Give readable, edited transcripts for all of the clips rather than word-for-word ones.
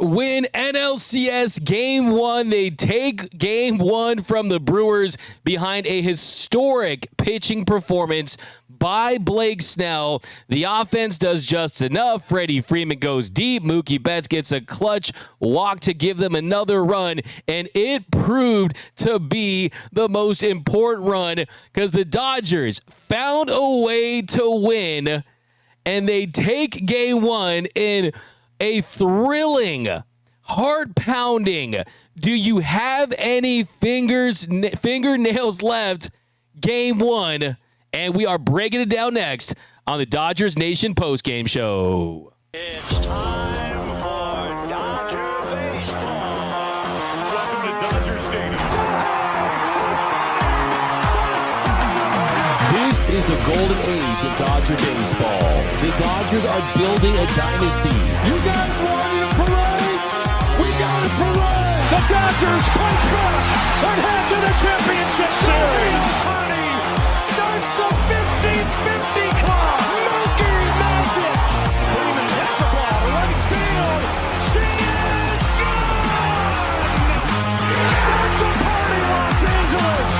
win NLCS Game 1. They take Game 1 from the Brewers behind a historic pitching performance by Blake Snell. The offense does just enough. Freddie Freeman goes deep. Mookie Betts gets a clutch walk to give them another run, and it proved to be the most important run because the Dodgers found a way to win, and they take Game 1 in a thrilling, heart-pounding, do you have any fingernails left? Game 1. And we are breaking it down next on the Dodgers Nation postgame show. It's time for Dodger baseball. Welcome to Dodger Stadium. This is the golden age of Dodger baseball. The Dodgers are building a dynasty. You guys ready to parade? We got a parade. The Dodgers punch back and head to the championship series. Ohtani starts the 50-50 club. Mookie Magic. Freeman hits the ball to right field. She is gone. Start the party, Los Angeles.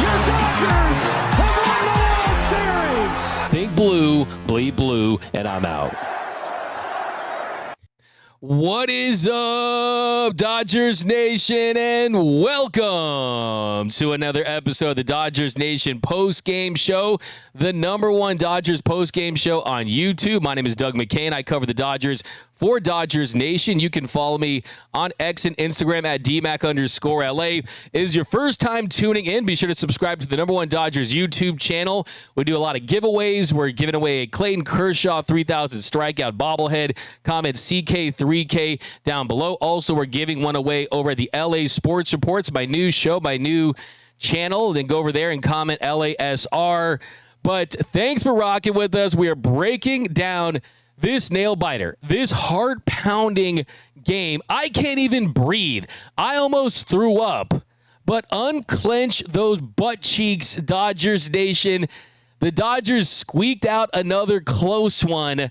Your Dodgers have won the World Series. Think blue, bleed blue, and I'm out. What is up, Dodgers Nation, and welcome to another episode of the Dodgers Nation postgame show, the #1 Dodgers postgame show on YouTube. My name is Doug McKain. I cover the Dodgers for Dodgers Nation. You can follow me on X and Instagram at DMac_LA. It is your first time tuning in. Be sure to subscribe to the #1 Dodgers YouTube channel. We do a lot of giveaways. We're giving away a Clayton Kershaw 3,000 strikeout bobblehead. Comment CK3K down below. Also, we're giving one away over at the LA Sports Reports, my new show, my new channel. Then go over there and comment LASR. But thanks for rocking with us. We are breaking down this nail biter, this heart-pounding game. I can't even breathe. I almost threw up. But unclench those butt cheeks, Dodgers Nation. The Dodgers squeaked out another close one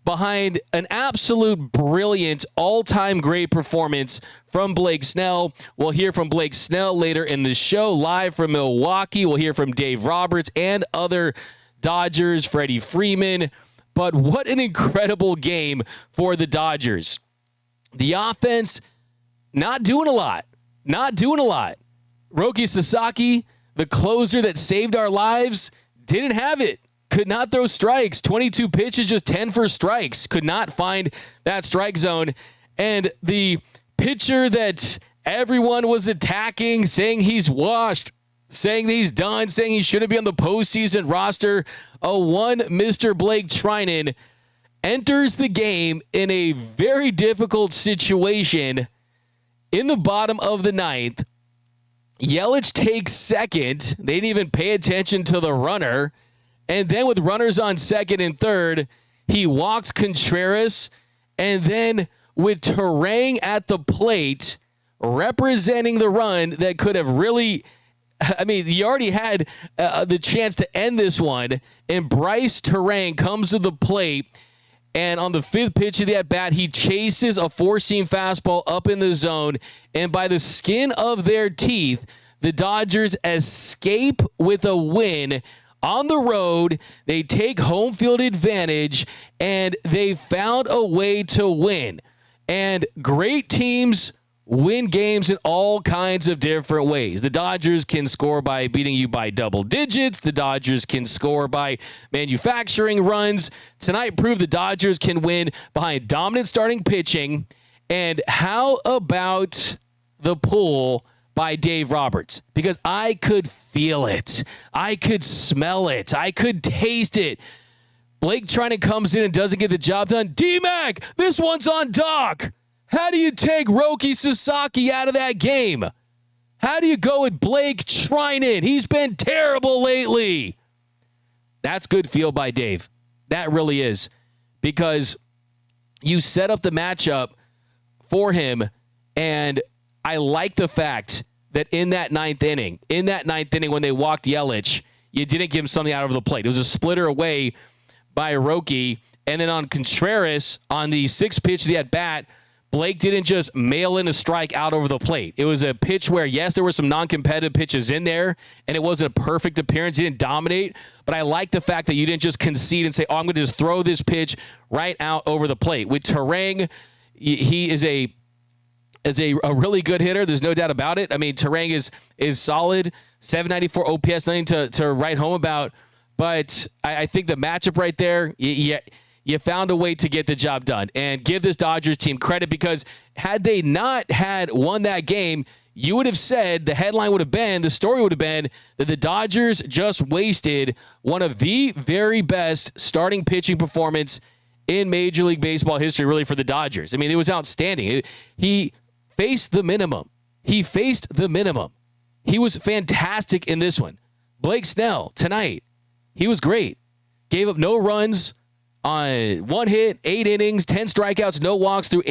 behind an absolute brilliant, all-time great performance from Blake Snell. We'll hear from Blake Snell later in the show, live from Milwaukee. We'll hear from Dave Roberts and other Dodgers, Freddie Freeman. But what an incredible game for the Dodgers. The offense, not doing a lot. Roki Sasaki, the closer that saved our lives, didn't have it. Could not throw strikes. 22 pitches, just 10 for strikes. Could not find that strike zone. And the pitcher that everyone was attacking, saying he's washed, saying he's done, saying he shouldn't be on the postseason roster, Mr. Blake Treinen, enters the game in a very difficult situation in the bottom of the ninth. Yelich takes second. They didn't even pay attention to the runner. And then with runners on second and third, he walks Contreras. And then with Treinen at the plate, representing the run that could have really, he already had the chance to end this one. And Bryce Treinen comes to the plate. And on the fifth pitch of the at-bat, he chases a four-seam fastball up in the zone. And by the skin of their teeth, the Dodgers escape with a win on the road. They take home field advantage, and they found a way to win. And great teams win games in all kinds of different ways. The Dodgers can score by beating you by double digits. The Dodgers can score by manufacturing runs. Tonight proved the Dodgers can win behind dominant starting pitching. And how about the pull by Dave Roberts? Because I could feel it. I could smell it. I could taste it. Blake Treinen comes in and doesn't get the job done. D-Mac, this one's on Doc. How do you take Roki Sasaki out of that game? How do you go with Blake Treinen? He's been terrible lately. That's good feel by Dave. That really is. Because you set up the matchup for him, and I like the fact that in that ninth inning when they walked Yelich, you didn't give him something out over the plate. It was a splitter away by Roki, and then on Contreras, on the sixth pitch of the at-bat, Blake didn't just mail in a strike out over the plate. It was a pitch where, yes, there were some non-competitive pitches in there, and it wasn't a perfect appearance. He didn't dominate, but I like the fact that you didn't just concede and say, oh, I'm going to just throw this pitch right out over the plate. With Treinen, he is a really good hitter. There's no doubt about it. I mean, Treinen is solid, 794 OPS, nothing to write home about, but I think the matchup right there, you found a way to get the job done. And give this Dodgers team credit, because had they not had won that game, you would have said, the headline would have been, the story would have been that the Dodgers just wasted one of the very best starting pitching performance in Major League Baseball history, really, for the Dodgers. I mean, it was outstanding. He faced the minimum. He was fantastic in this one. Blake Snell, tonight, he was great. Gave up no runs on 1 hit, 8 innings, 10 strikeouts, no walks through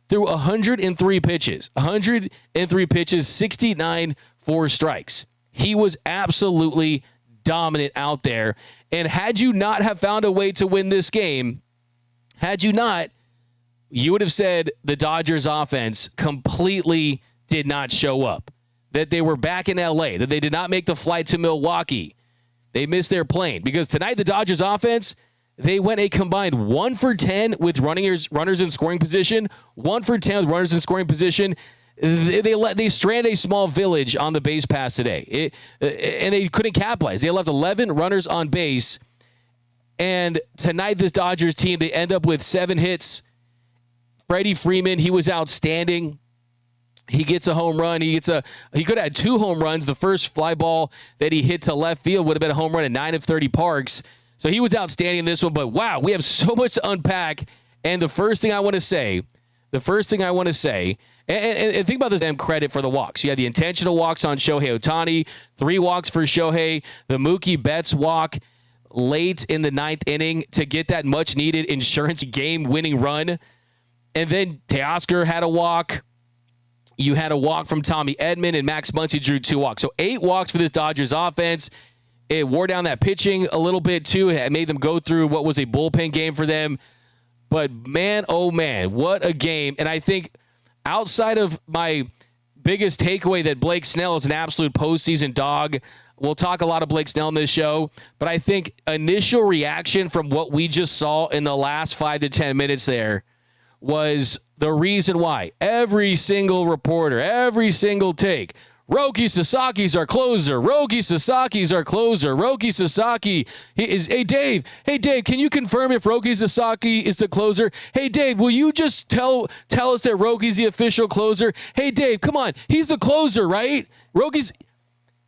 103 pitches. 103 pitches, 69 4 strikes. He was absolutely dominant out there. And had you not have found a way to win this game, you would have said the Dodgers offense completely did not show up, that they were back in LA, that they did not make the flight to Milwaukee. They missed their plane, because tonight the Dodgers offense, they went a combined 1 for 10 with runners in scoring position, 1 for 10 with runners in scoring position. They stranded a small village on the base pass today, and they couldn't capitalize. They left 11 runners on base, and tonight this Dodgers team, they end up with 7 hits. Freddie Freeman, he was outstanding. He gets a home run. He could have had 2 home runs. The first fly ball that he hit to left field would have been a home run at 9 of 30 parks. So he was outstanding in this one. But wow, we have so much to unpack. And the first thing I want to say, and think about this damn credit for the walks. You had the intentional walks on Shohei Ohtani, 3 walks for Shohei, the Mookie Betts walk late in the 9th inning to get that much needed insurance game-winning run. And then Teoscar had a walk. You had a walk from Tommy Edman, and Max Muncy drew 2 walks. So 8 walks for this Dodgers offense. It wore down that pitching a little bit, too. It made them go through what was a bullpen game for them. But, man, oh, man, what a game. And I think outside of my biggest takeaway that Blake Snell is an absolute postseason dog, we'll talk a lot of Blake Snell in this show, but I think initial reaction from what we just saw in the last 5 to 10 minutes there was the reason why every single reporter, every single take, Roki Sasaki's our closer. Roki Sasaki's our closer. Roki Sasaki is. Hey Dave, can you confirm if Roki Sasaki is the closer? Hey Dave, will you just tell us that Roki's the official closer? Hey Dave, come on, he's the closer, right?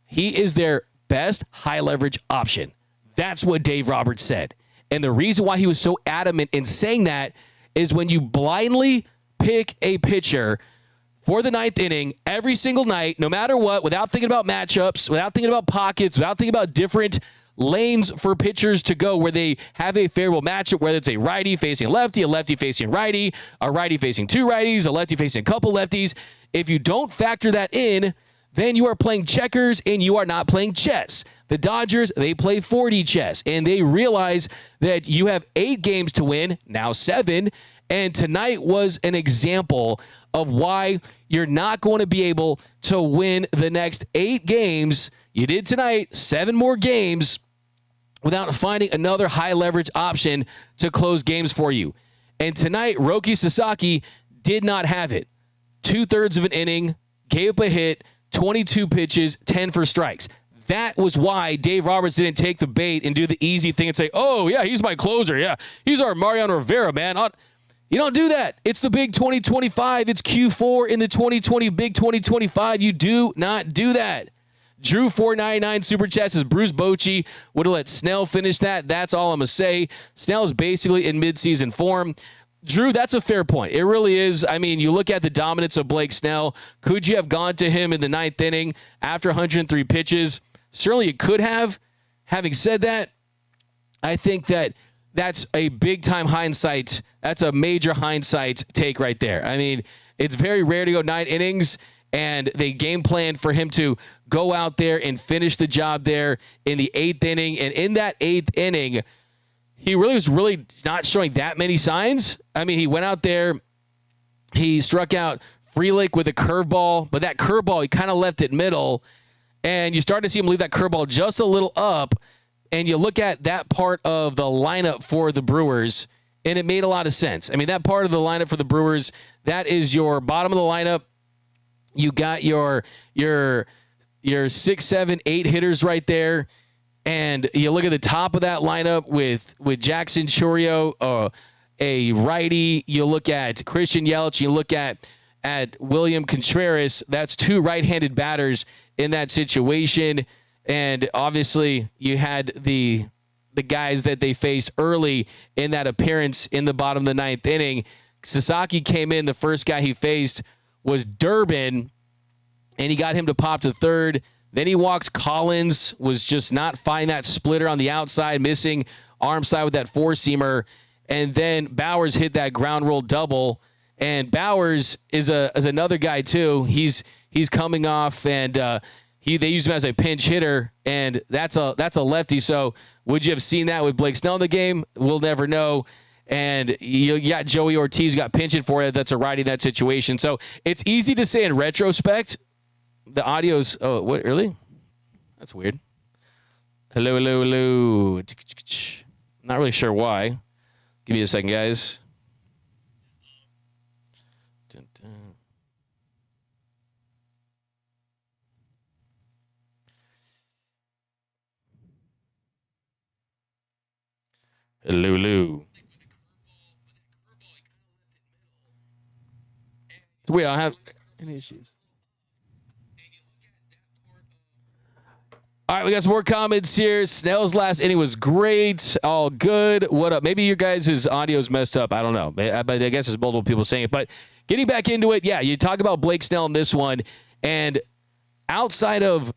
He is their best high leverage option. That's what Dave Roberts said. And the reason why he was so adamant in saying that is when you blindly pick a pitcher for the 9th inning every single night, no matter what, without thinking about matchups, without thinking about pockets, without thinking about different lanes for pitchers to go where they have a favorable matchup, whether it's a righty facing a lefty facing righty, a righty facing 2 righties, a lefty facing a couple lefties. If you don't factor that in, then you are playing checkers and you are not playing chess. The Dodgers, they play 4D chess, and they realize that you have 8 games to win, now 7, and tonight was an example of why you're not going to be able to win the next 8 games. You did tonight, 7 more games without finding another high leverage option to close games for you. And tonight, Roki Sasaki did not have it. 2/3 of an inning, gave up a hit, 22 pitches, 10 for strikes. That was why Dave Roberts didn't take the bait and do the easy thing and say, oh, yeah, he's my closer. Yeah, he's our Mariano Rivera, man. You don't do that. It's the big 2025. It's Q4 in the 2020 big 2025. You do not do that. Drew 499 super chats as Bruce Bochy would have let Snell finish that. That's all I'm going to say. Snell is basically in midseason form. Drew, that's a fair point. It really is. I mean, you look at the dominance of Blake Snell. Could you have gone to him in the 9th inning after 103 pitches? Certainly you could have. Having said that, I think that that's a big-time hindsight. That's a major hindsight take right there. I mean, it's very rare to go 9 innings, and they game planned for him to go out there and finish the job there in the 8th inning. And in that 8th inning, he was not showing that many signs. I mean, he went out there He struck out Frelick with a curveball, but that curveball, he kind of left it middle, and you start to see him leave that curveball just a little up, and you look at that part of the lineup for the Brewers, and it made a lot of sense. I mean, that part of the lineup for the Brewers, that is your bottom of the lineup. You got your 6, 7, 8 hitters right there, and you look at the top of that lineup with Jackson Chourio, a righty. You look at Christian Yelich. You look at William Contreras. That's 2 right-handed batters in that situation, and obviously you had the guys that they faced early in that appearance in the bottom of the 9th inning. Sasaki came in. The first guy he faced was Durbin, and he got him to pop to third. Then he walks Collins, was just not finding that splitter on the outside, missing arm side with that 4-seamer. And then Bowers hit that ground rule double. And Bowers is another guy too. He's coming off, and they use him as a pinch hitter, and that's a lefty. So would you have seen that with Blake Snell in the game? We'll never know. And you got Joey Ortiz got pinching for it. That's a righty in that situation. So it's easy to say in retrospect. The audio's what, really? That's weird. Hello. Not really sure why. Give me a second, guys. Hello. Wait, I don't have any issues. All right, we got some more comments here. Snell's last inning was great. All good. What up? Maybe your guys' audio's messed up. I don't know. But I guess there's multiple people saying it. But getting back into it, yeah, you talk about Blake Snell in this one. And outside of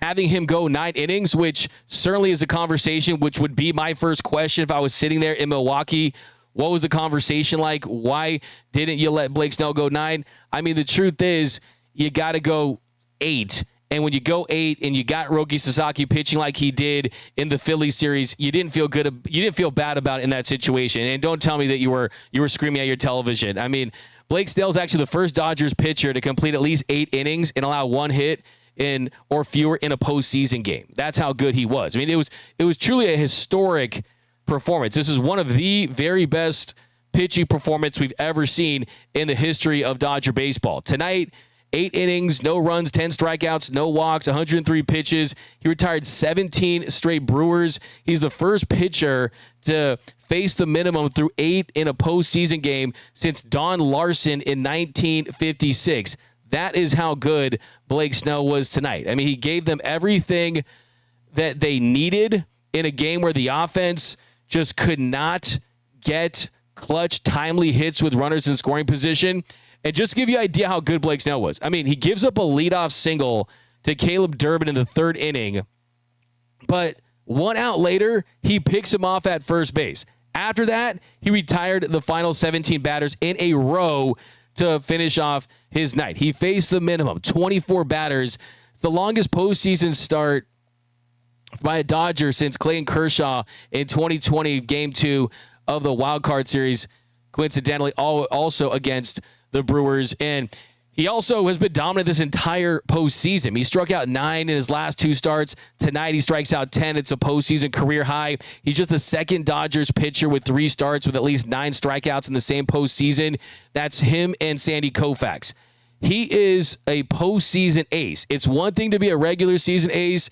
having him go 9 innings, which certainly is a conversation, which would be my first question if I was sitting there in Milwaukee. What was the conversation like? Why didn't you let Blake Snell go 9? I mean, the truth is you got to go 8. And when you go 8 and you got Roki Sasaki pitching like he did in the Phillies series, you didn't feel good. You didn't feel bad about it in that situation. And don't tell me that you were screaming at your television. I mean, Blake Snell's actually the first Dodgers pitcher to complete at least 8 innings and allow 1 hit in or fewer in a postseason game. That's how good he was. I mean, it was truly a historic performance. This is one of the very best pitching performance we've ever seen in the history of Dodger baseball. Tonight, 8 innings, no runs, 10 strikeouts, no walks, 103 pitches. He retired 17 straight Brewers. He's the first pitcher to face the minimum through 8 in a postseason game since Don Larson in 1956. That is how good Blake Snell was tonight. I mean, he gave them everything that they needed in a game where the offense just could not get clutch, timely hits with runners in scoring position. And just to give you an idea how good Blake Snell was. I mean, he gives up a leadoff single to Caleb Durbin in the 3rd inning, but 1 out later, he picks him off at first base. After that, he retired the final 17 batters in a row to finish off his night. He faced the minimum, 24 batters, the longest postseason start by a Dodger since Clayton Kershaw in 2020, Game 2 of the Wild Card Series, coincidentally also against the Brewers. And he also has been dominant this entire postseason. He struck out 9 in his last 2 starts. Tonight, he strikes out 10. It's a postseason career high. He's just the second Dodgers pitcher with 3 starts with at least 9 strikeouts in the same postseason. That's him and Sandy Koufax. He is a postseason ace. It's one thing to be a regular season ace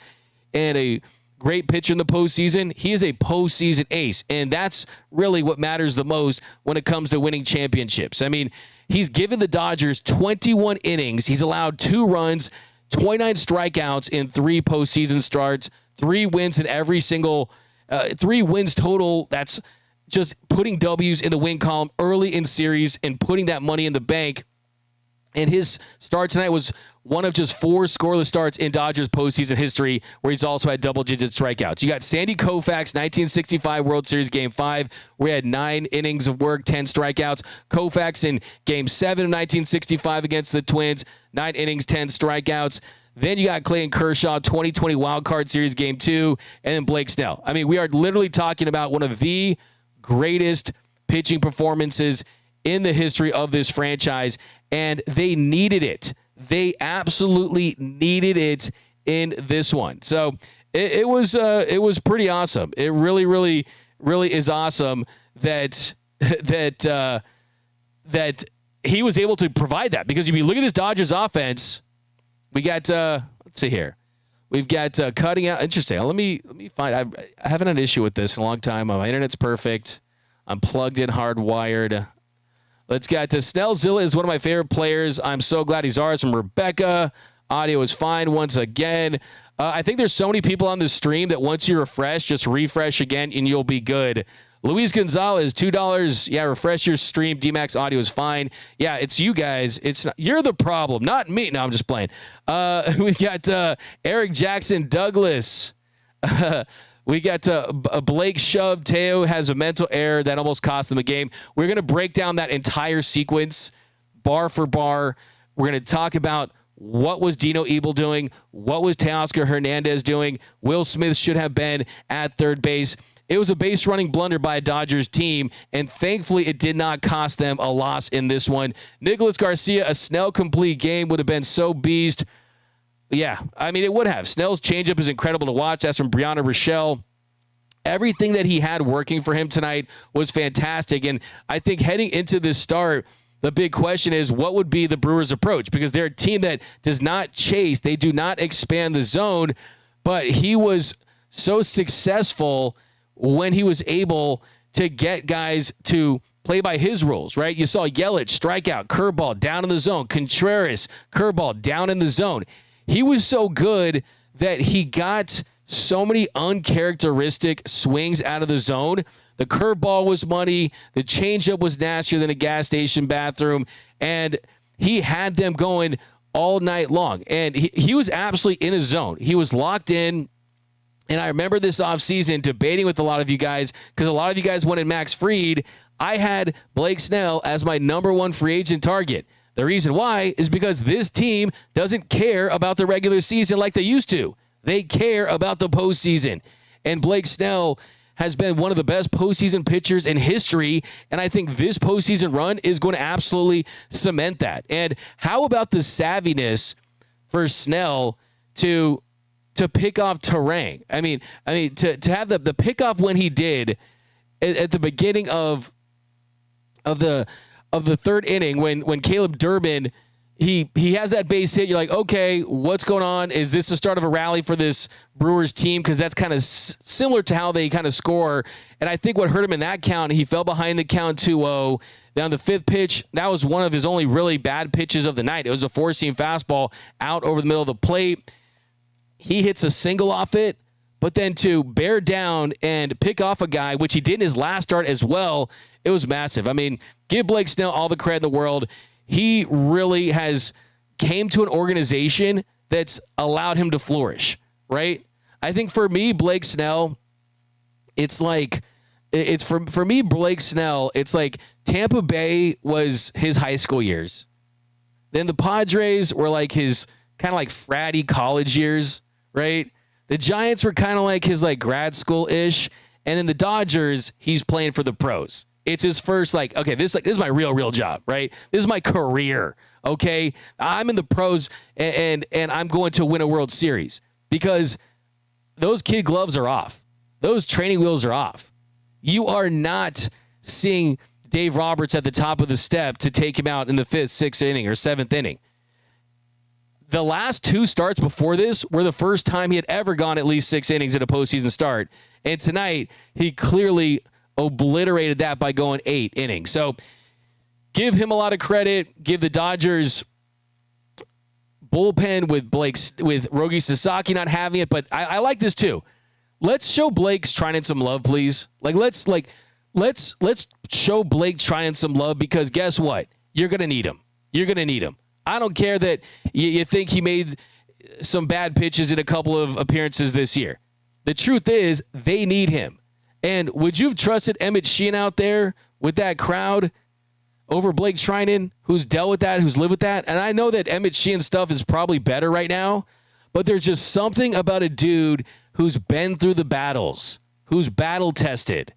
and a great pitcher in the postseason. He is a postseason ace, and that's really what matters the most when it comes to winning championships. I mean, he's given the Dodgers 21 innings. He's allowed 2 runs, 29 strikeouts in 3 postseason starts, 3 wins in every single 3 wins total. That's just putting W's in the win column early in series and putting that money in the bank. And his start tonight was one of just 4 scoreless starts in Dodgers postseason history, where he's also had double-digit strikeouts. You got Sandy Koufax, 1965 World Series Game 5, where he had 9 innings of work, 10 strikeouts. Koufax in Game 7 of 1965 against the Twins, 9 innings, 10 strikeouts. Then you got Clayton Kershaw, 2020 Wild Card Series Game 2, and then Blake Snell. I mean, we are literally talking about one of the greatest pitching performances in the history of this franchise, and they needed it. They absolutely needed it in this one. So it was pretty awesome. It really, really, really is awesome that that he was able to provide that, because if you look at this Dodgers offense, we got let's see here. We've got cutting out. Interesting. Let me find. I haven't had an issue with this in a long time. My internet's perfect. I'm plugged in, hardwired. Let's get to Snellzilla is one of my favorite players. I'm so glad he's ours. From Rebecca. Audio is fine once again. I think there's so many people on this stream that once you refresh, just refresh again and you'll be good. Luis Gonzalez, $2. Yeah, refresh your stream. D-Max audio is fine. Yeah, it's you guys. It's not, you're the problem, not me. No, I'm just playing. We got Eric Jackson Douglas. We got Blake shoved. Teo has a mental error that almost cost him a game. We're going to break down that entire sequence, bar for bar. We're going to talk about what was Dino Ebel doing, what was Teoscar Hernandez doing. Will Smith should have been at third base. It was a base running blunder by a Dodgers team, and thankfully it did not cost them a loss in this one. Nicholas Garcia, a Snell complete game would have been so beast. Yeah, I mean, it would have. Snell's changeup is incredible to watch. That's from Brianna Rochelle. Everything that he had working for him tonight was fantastic, and I think heading into this start, the big question is, what would be the Brewers' approach? Because they're a team that does not chase. They do not expand the zone, but he was so successful when he was able to get guys to play by his rules, right? You saw Yelich, strikeout, curveball, down in the zone. Contreras, curveball, down in the zone. He was so good that he got so many uncharacteristic swings out of the zone. The curveball was money. The changeup was nastier than a gas station bathroom. And he had them going all night long. And he was absolutely in his zone. He was locked in. And I remember this offseason debating with a lot of you guys, because a lot of you guys wanted Max Fried. I had Blake Snell as my number one free agent target. The reason why is because this team doesn't care about the regular season like they used to. They care about the postseason. And Blake Snell has been one of the best postseason pitchers in history, and I think this postseason run is going to absolutely cement that. And how about the savviness for Snell to pick off Treinen? I mean, to have the pickoff when he did at the beginning of the third inning when Caleb Durbin he has that base hit. You're like, okay, what's going on? Is this the start of a rally for this Brewers team? Because that's kind of similar to how they kind of score. And I think what hurt him in that count, he fell behind the count 2-0. Down the fifth pitch, that was one of his only really bad pitches of the night. It was a four-seam fastball out over the middle of the plate. He hits a single off it, but then to bear down and pick off a guy, which he did in his last start as well, it was massive. I mean, give Blake Snell all the credit in the world. He really has came to an organization that's allowed him to flourish, right? I think for me, Blake Snell, it's like, for me, Blake Snell, it's like Tampa Bay was his high school years. Then the Padres were like his kind of like fratty college years, right? The Giants were kind of like his like grad school-ish. And then the Dodgers, he's playing for the pros. It's his first, like, okay, this is my real job, right? This is my career, okay? I'm in the pros, and I'm going to win a World Series because those kid gloves are off. Those training wheels are off. You are not seeing Dave Roberts at the top of the step to take him out in the fifth, sixth inning or seventh inning. The last two starts before this were the first time he had ever gone at least 6 innings in a postseason start. And tonight, he clearly obliterated that by going 8 innings. So give him a lot of credit. Give the Dodgers bullpen with Rogi Sasaki not having it, but I like this too. Let's show Blake Treinen some love, please. Let's show Blake Treinen some love, because guess what? You're gonna need him. You're gonna need him. I don't care that you think he made some bad pitches in a couple of appearances this year. The truth is, they need him. And would you have trusted Emmet Sheehan out there with that crowd over Blake Treinen, who's dealt with that, who's lived with that? And I know that Emmet Sheehan's stuff is probably better right now, but there's just something about a dude who's been through the battles, who's battle-tested.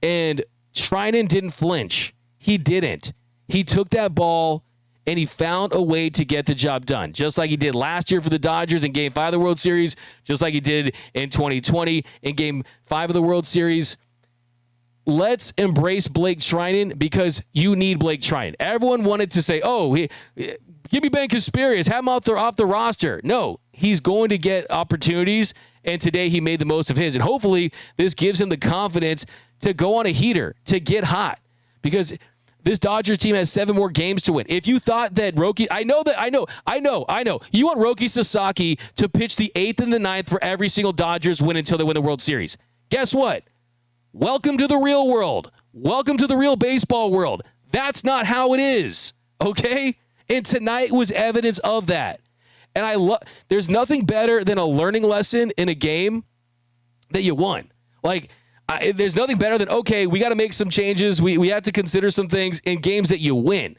And Treinen didn't flinch. He didn't. he took that ball and he found a way to get the job done, just like he did last year for the Dodgers in Game 5 of the World Series, just like he did in 2020 in Game 5 of the World Series. Let's embrace Blake Treinen because you need Blake Treinen. Everyone wanted to say, oh, give me Ben Kasperius, have him off the roster. No, he's going to get opportunities, and today he made the most of his. And hopefully this gives him the confidence to go on a heater, to get hot, because this Dodgers team has 7 more games to win. If you thought that I know. You want Roki Sasaki to pitch the 8th and the 9th for every single Dodgers win until they win the World Series. Guess what? Welcome to the real world. Welcome to the real baseball world. That's not how it is, okay? And tonight was evidence of that. And there's nothing better than a learning lesson in a game that you won. Like, there's nothing better than, okay, we got to make some changes. We have to consider some things in games that you win,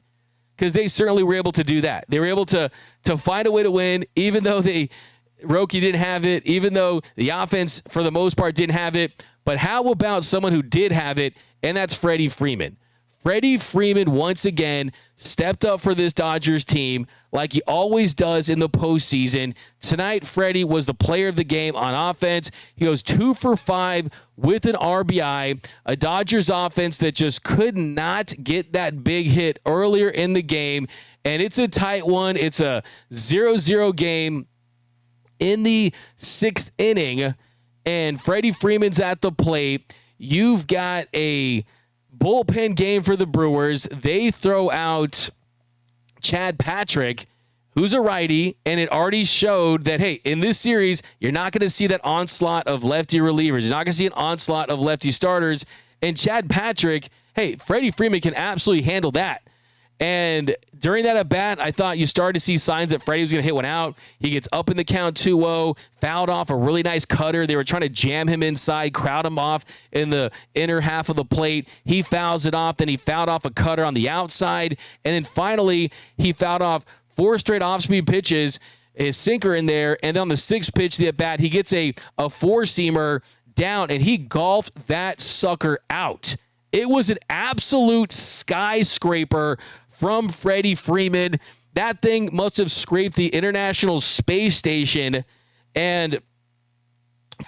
because they certainly were able to do that. They were able to find a way to win, even though Roki didn't have it, even though the offense, for the most part, didn't have it. But how about someone who did have it, and that's Freddie Freeman. Freddie Freeman, once again, stepped up for this Dodgers team like he always does in the postseason. Tonight, Freddie was the player of the game on offense. He goes 2 for 5 with an RBI, a Dodgers offense that just could not get that big hit earlier in the game, and it's a tight one. It's a 0-0 game in the 6th inning, and Freddie Freeman's at the plate. You've got a bullpen game for the Brewers. They throw out Chad Patrick, who's a righty, and it already showed that, hey, in this series, you're not going to see that onslaught of lefty relievers. You're not going to see an onslaught of lefty starters. And Chad Patrick, hey, Freddie Freeman can absolutely handle that. And during that at-bat, I thought you started to see signs that Freddie was going to hit one out. He gets up in the count 2-0, fouled off a really nice cutter. They were trying to jam him inside, crowd him off in the inner half of the plate. He fouls it off. Then he fouled off a cutter on the outside. And then finally, he fouled off 4 straight off-speed pitches, his sinker in there. And then on the 6th pitch of the at-bat, he gets a 4-seamer down, and he golfed that sucker out. It was an absolute skyscraper from Freddie Freeman. That thing must have scraped the International Space Station. And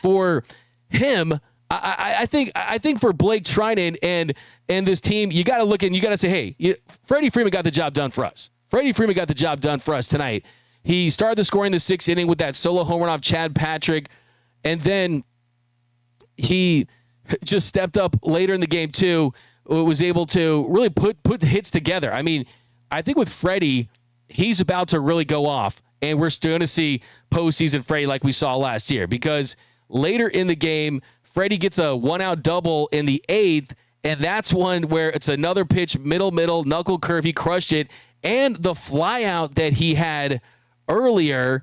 for him, I think for Blake Treinen and this team, you got to look and you got to say, hey, Freddie Freeman got the job done for us. Freddie Freeman got the job done for us tonight. He started the scoring in the 6th inning with that solo home run off Chad Patrick, and then he just stepped up later in the game too. Was able to really put the hits together. I mean, I think with Freddie, he's about to really go off, and we're still going to see postseason Freddie like we saw last year, because later in the game, Freddie gets a 1-out double in the 8th, and that's one where it's another pitch, middle, knuckle curve. He crushed it, and the fly out that he had earlier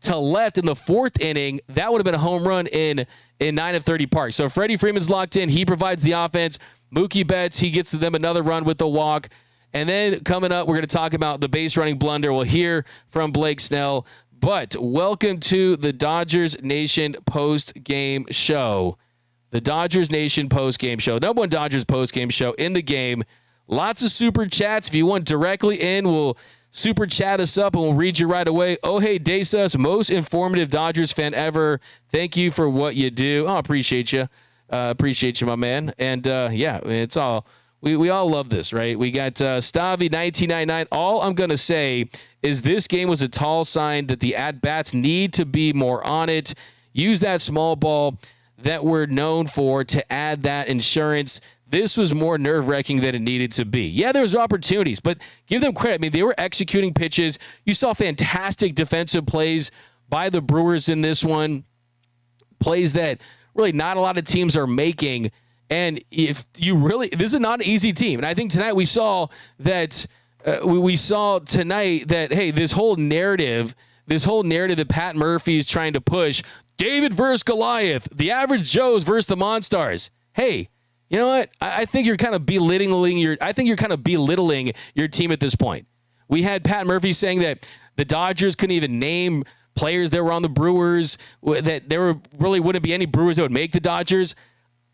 to left in the 4th inning, that would have been a home run in 9 of 30 Park. So Freddie Freeman's locked in. He provides the offense. Mookie Betts, he gets to them another run with the walk. And then coming up, we're going to talk about the base running blunder. We'll hear from Blake Snell. But welcome to the Dodgers Nation post-game show. The Dodgers Nation post-game show. #1 Dodgers post-game show in the game. Lots of super chats. If you want directly in, we'll super chat us up and we'll read you right away. Oh, hey, Desas, most informative Dodgers fan ever. Thank you for what you do. Oh, appreciate you. Appreciate you, my man. And, yeah, it's all we all love this, right? We got Stavi 1999. All I'm going to say is this game was a tall sign that the at-bats need to be more on it. Use that small ball that we're known for to add that insurance. This was more nerve-wracking than it needed to be. Yeah, there was opportunities, but give them credit. I mean, they were executing pitches. You saw fantastic defensive plays by the Brewers in this one, plays that really not a lot of teams are making. And if you really, this is not an easy team. And I think tonight we saw that tonight that, hey, this whole narrative that Pat Murphy's trying to push, David versus Goliath, the average Joes versus the Monstars. Hey, you know what? I think you're kind of belittling your team at this point. We had Pat Murphy saying that the Dodgers couldn't even name players that were on the Brewers, that there really wouldn't be any Brewers that would make the Dodgers.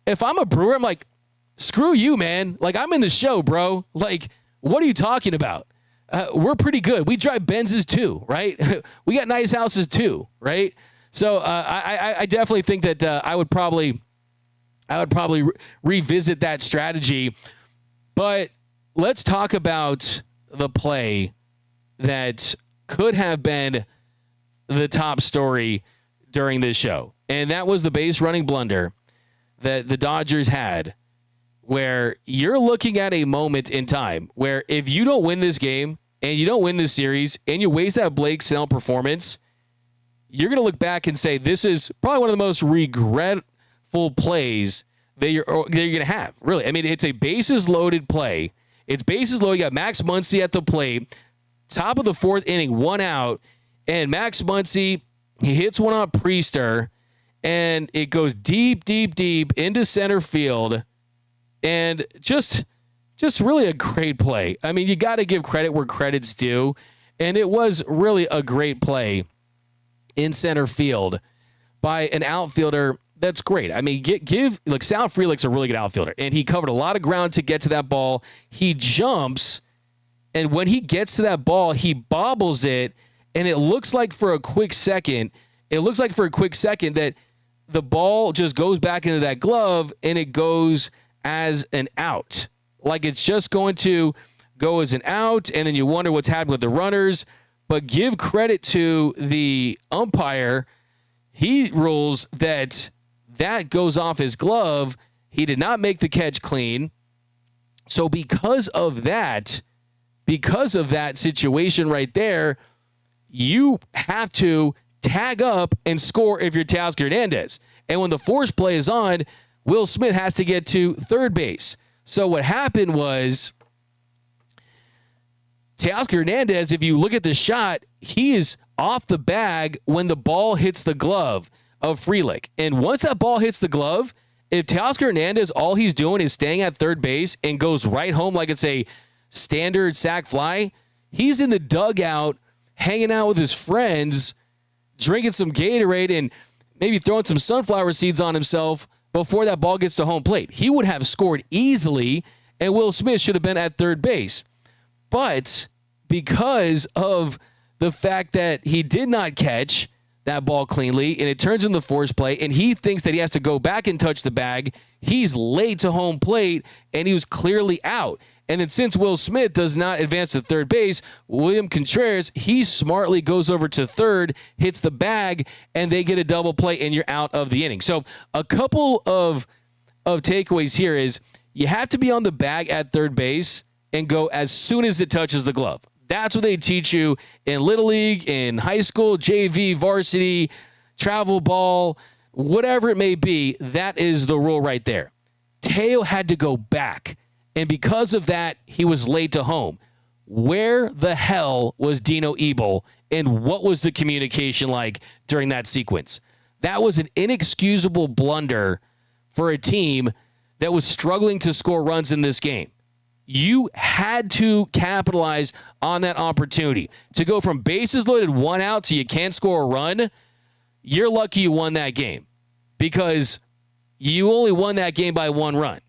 If I'm a Brewer, I'm like, screw you, man. Like, I'm in the show, bro. Like, What are you talking about? We're pretty good. We drive Benzes too, right? We got nice houses too, right? So I definitely think that I would probably revisit that strategy. But let's talk about the play that could have been the top story during this show. And that was the base running blunder that the Dodgers had, where you're looking at a moment in time where if you don't win this game and you don't win this series and you waste that Blake Snell performance, you're going to look back and say, this is probably one of the most regretful plays that you're going to have. Really. I mean, it's a bases loaded play. It's bases loaded. You got Max Muncy at the plate, top of the fourth inning, 1 out, and Max Muncy, he hits one on Priester, and it goes deep, deep, deep into center field, and just really a great play. I mean, you got to give credit where credit's due, and it was really a great play in center field by an outfielder. That's great. I mean, look, Sal Frelick's a really good outfielder, and he covered a lot of ground to get to that ball. He jumps, and when he gets to that ball, he bobbles it, and it looks like for a quick second that the ball just goes back into that glove, and it goes as an out. Like it's just going to go as an out, and then you wonder what's happened with the runners. But give credit to the umpire. He rules that goes off his glove. He did not make the catch clean. So because of that situation right there, you have to tag up and score if you're Teoscar Hernandez. And when the force play is on, Will Smith has to get to third base. So what happened was Teoscar Hernandez, if you look at the shot, he is off the bag when the ball hits the glove of Frelick. And once that ball hits the glove, if Teoscar Hernandez, all he's doing is staying at third base and goes right home like it's a standard sac fly, he's in the dugout hanging out with his friends, drinking some Gatorade and maybe throwing some sunflower seeds on himself before that ball gets to home plate. He would have scored easily, and Will Smith should have been at third base. But because of the fact that he did not catch that ball cleanly, and it turns into the force play, and he thinks that he has to go back and touch the bag, he's late to home plate, and he was clearly out. And then since Will Smith does not advance to third base, William Contreras, he smartly goes over to third, hits the bag, and they get a double play, and you're out of the inning. So a couple of takeaways here is you have to be on the bag at third base and go as soon as it touches the glove. That's what they teach you in Little League, in high school, JV, varsity, travel ball, whatever it may be. That is the rule right there. Teo had to go back, and because of that, he was late to home. Where the hell was Dino Ebel, and what was the communication like during that sequence? That was an inexcusable blunder for a team that was struggling to score runs in this game. You had to capitalize on that opportunity. To go from bases loaded, 1 out to you can't score a run, you're lucky you won that game because you only won that game by 1 run.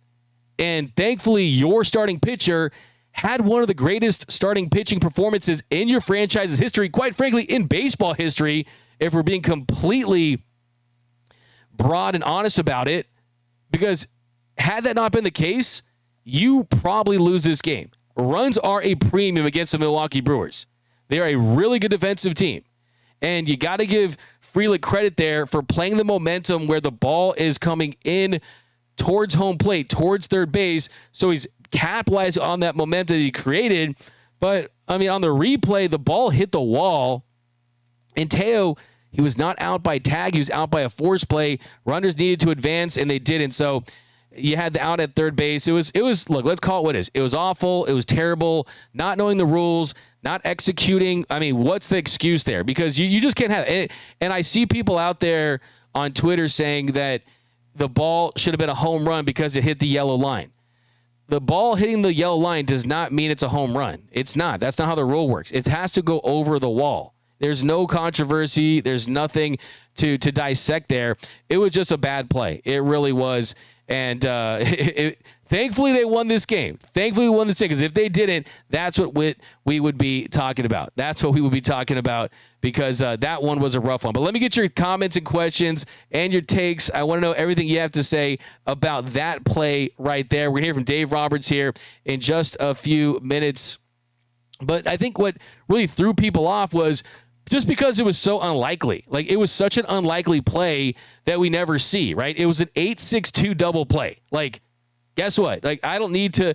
And thankfully, your starting pitcher had one of the greatest starting pitching performances in your franchise's history, quite frankly, in baseball history, if we're being completely broad and honest about it, because had that not been the case, you probably lose this game. Runs are a premium against the Milwaukee Brewers. They are a really good defensive team. And you got to give Frelick credit there for playing the momentum where the ball is coming in towards home plate, towards third base. So he's capitalized on that momentum that he created. But, I mean, on the replay, the ball hit the wall. And Teo, he was not out by tag. He was out by a force play. Runners needed to advance, and they didn't. So you had the out at third base. It was. Look, let's call it what it is. It was awful. It was terrible. Not knowing the rules, not executing. I mean, what's the excuse there? Because you just can't have it. And I see people out there on Twitter saying that the ball should have been a home run because it hit the yellow line. The ball hitting the yellow line does not mean it's a home run. It's not. That's not how the rule works. It has to go over the wall. There's no controversy. There's nothing to dissect there. It was just a bad play. It really was. And thankfully, they won this game. Thankfully, we won this game, because if they didn't, that's what we would be talking about. That's what we would be talking about, because that one was a rough one. But let me get your comments and questions and your takes. I want to know everything you have to say about that play right there. We're going to hear from Dave Roberts here in just a few minutes. But I think what really threw people off was just because it was so unlikely. Like, it was such an unlikely play that we never see, right? It was an 8-6-2 double play. Like, guess what? Like, I don't need to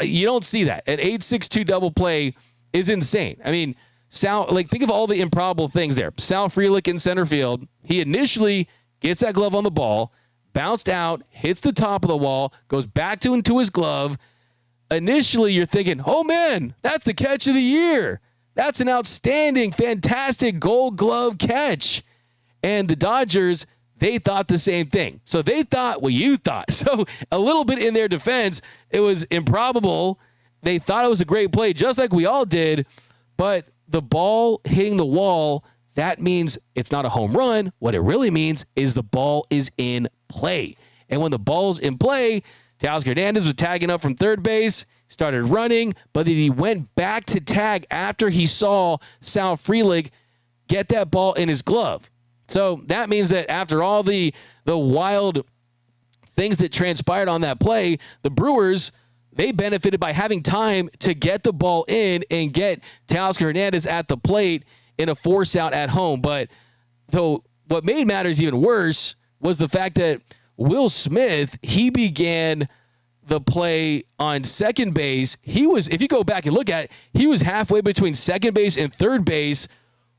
you don't see that. An 8-6-2 double play is insane. I mean, Sal, like, think of all the improbable things there. Sal Frelick in center field. He initially gets that glove on the ball, bounced out, hits the top of the wall, goes back into his glove. Initially, you're thinking, oh, man, that's the catch of the year. That's an outstanding, fantastic Gold Glove catch. And the Dodgers, they thought the same thing. So they thought what you thought. So a little bit in their defense, it was improbable. They thought it was a great play, just like we all did. But the ball hitting the wall, that means it's not a home run. What it really means is the ball is in play. And when the ball's in play, Teoscar Hernandez was tagging up from third base, started running, but then he went back to tag after he saw Sal Frelick get that ball in his glove. So that means that after all the wild things that transpired on that play, the Brewers, they benefited by having time to get the ball in and get Teoscar Hernandez at the plate in a force out at home. But though what made matters even worse was the fact that Will Smith, he began the play on second base. He was, if you go back and look at it, he was halfway between second base and third base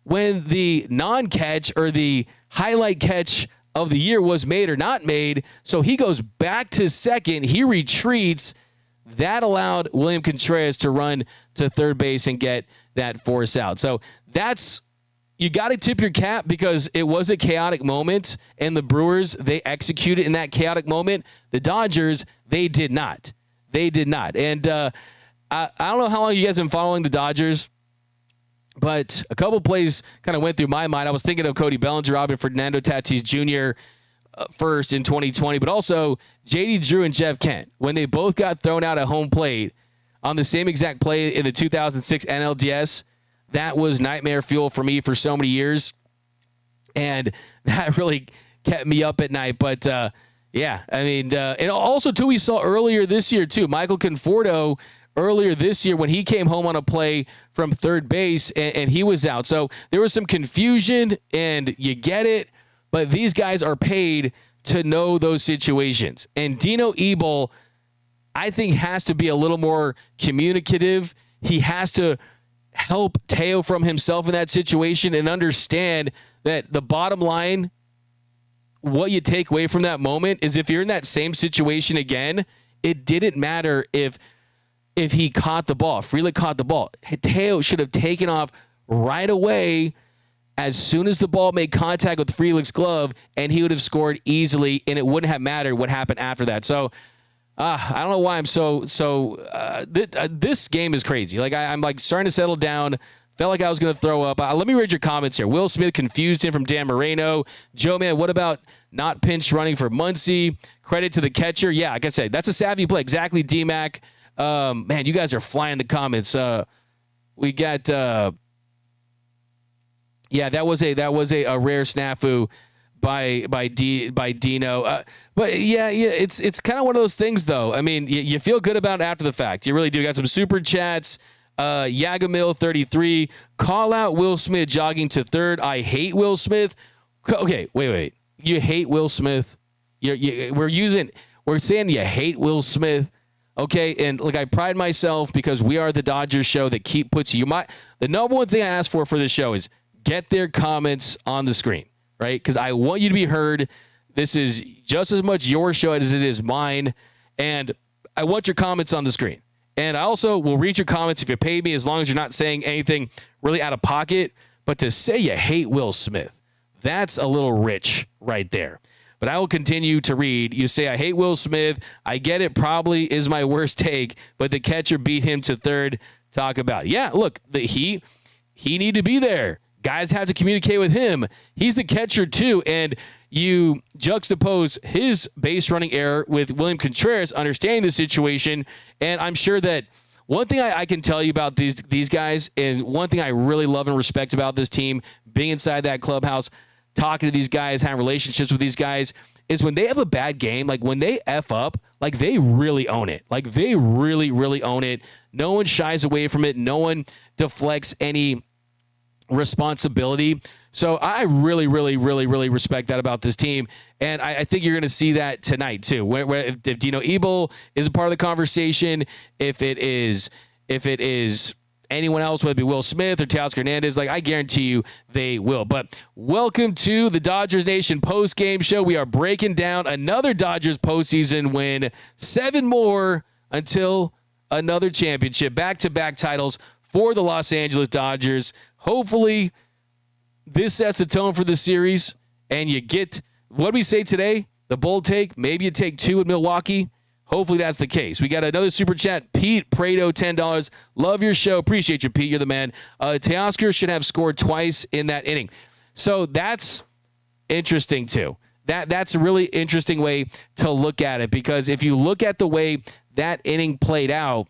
when the non-catch or the highlight catch of the year was made or not made. So he goes back to second. He retreats. That allowed William Contreras to run to third base and get that force out. So that's, you got to tip your cap, because it was a chaotic moment, and the Brewers, they executed in that chaotic moment. The Dodgers, they did not. They did not. And I don't know how long you guys have been following the Dodgers, but a couple plays kind of went through my mind. I was thinking of Cody Bellinger, Robin Fernando Tatis Jr. First in 2020, but also J.D. Drew and Jeff Kent, when they both got thrown out at home plate on the same exact play in the 2006 NLDS. That was nightmare fuel for me for so many years, and that really kept me up at night. But, yeah, I mean, and also, too, we saw earlier this year, too, Michael Conforto earlier this year when he came home on a play from third base, and he was out. So there was some confusion, and you get it, but these guys are paid to know those situations. And Dino Ebel, I think, has to be a little more communicative. He has to help Teo from himself in that situation and understand that the bottom line, what you take away from that moment, is if you're in that same situation again, it didn't matter if he caught the ball. Frelick caught the ball. Teo should have taken off right away as soon as the ball made contact with Frelick's glove, and he would have scored easily, and it wouldn't have mattered what happened after that. So I don't know why I'm this game is crazy. Like, I'm like starting to settle down. Felt like I was going to throw up. Let me read your comments here. Will Smith confused him from Dan Moreno. Joe, man, what about not pinch running for Muncy? Credit to the catcher. Yeah, like I said, that's a savvy play. Exactly, D-Mac. Man, you guys are flying the comments. We got, yeah, that was a rare snafu by Dino. But yeah, it's kind of one of those things, though. I mean, you feel good about it after the fact. You really do. Got some super chats. Yagamil 33. Call out Will Smith jogging to third. I hate Will Smith. Okay, wait. You hate Will Smith? We're saying you hate Will Smith. Okay, and look, I pride myself because we are the Dodgers show that puts you. The number one thing I ask for this show is get their comments on the screen. Right? Because I want you to be heard. This is just as much your show as it is mine. And I want your comments on the screen. And I also will read your comments if you pay me, as long as you're not saying anything really out of pocket. But to say you hate Will Smith, that's a little rich right there. But I will continue to read. You say, I hate Will Smith. I get it. Probably is my worst take. But the catcher beat him to third. Talk about it. Yeah, look, he need to be there. Guys have to communicate with him. He's the catcher, too. And you juxtapose his base running error with William Contreras understanding the situation, and I'm sure that one thing I can tell you about these guys, and one thing I really love and respect about this team, being inside that clubhouse, talking to these guys, having relationships with these guys, is when they have a bad game, like when they F up, like they really own it. Like they really, really own it. No one shies away from it. No one deflects any responsibility. So I really, really, really, really respect that about this team. And I think you're going to see that tonight too. If Dino Ebel is a part of the conversation, if it is anyone else, whether it be Will Smith or Teoscar Hernandez, like I guarantee you they will. But welcome to the Dodgers Nation post-game show. We are breaking down another Dodgers postseason win, 7 more until another championship, back-to-back titles for the Los Angeles Dodgers. Hopefully this sets the tone for the series, and you get, what did we say today? The bold take, maybe you take 2 in Milwaukee. Hopefully that's the case. We got another super chat. Pete Prado, $10. Love your show. Appreciate you, Pete. You're the man. Teoscar should have scored twice in that inning. So that's interesting too. That's a really interesting way to look at it, because if you look at the way that inning played out,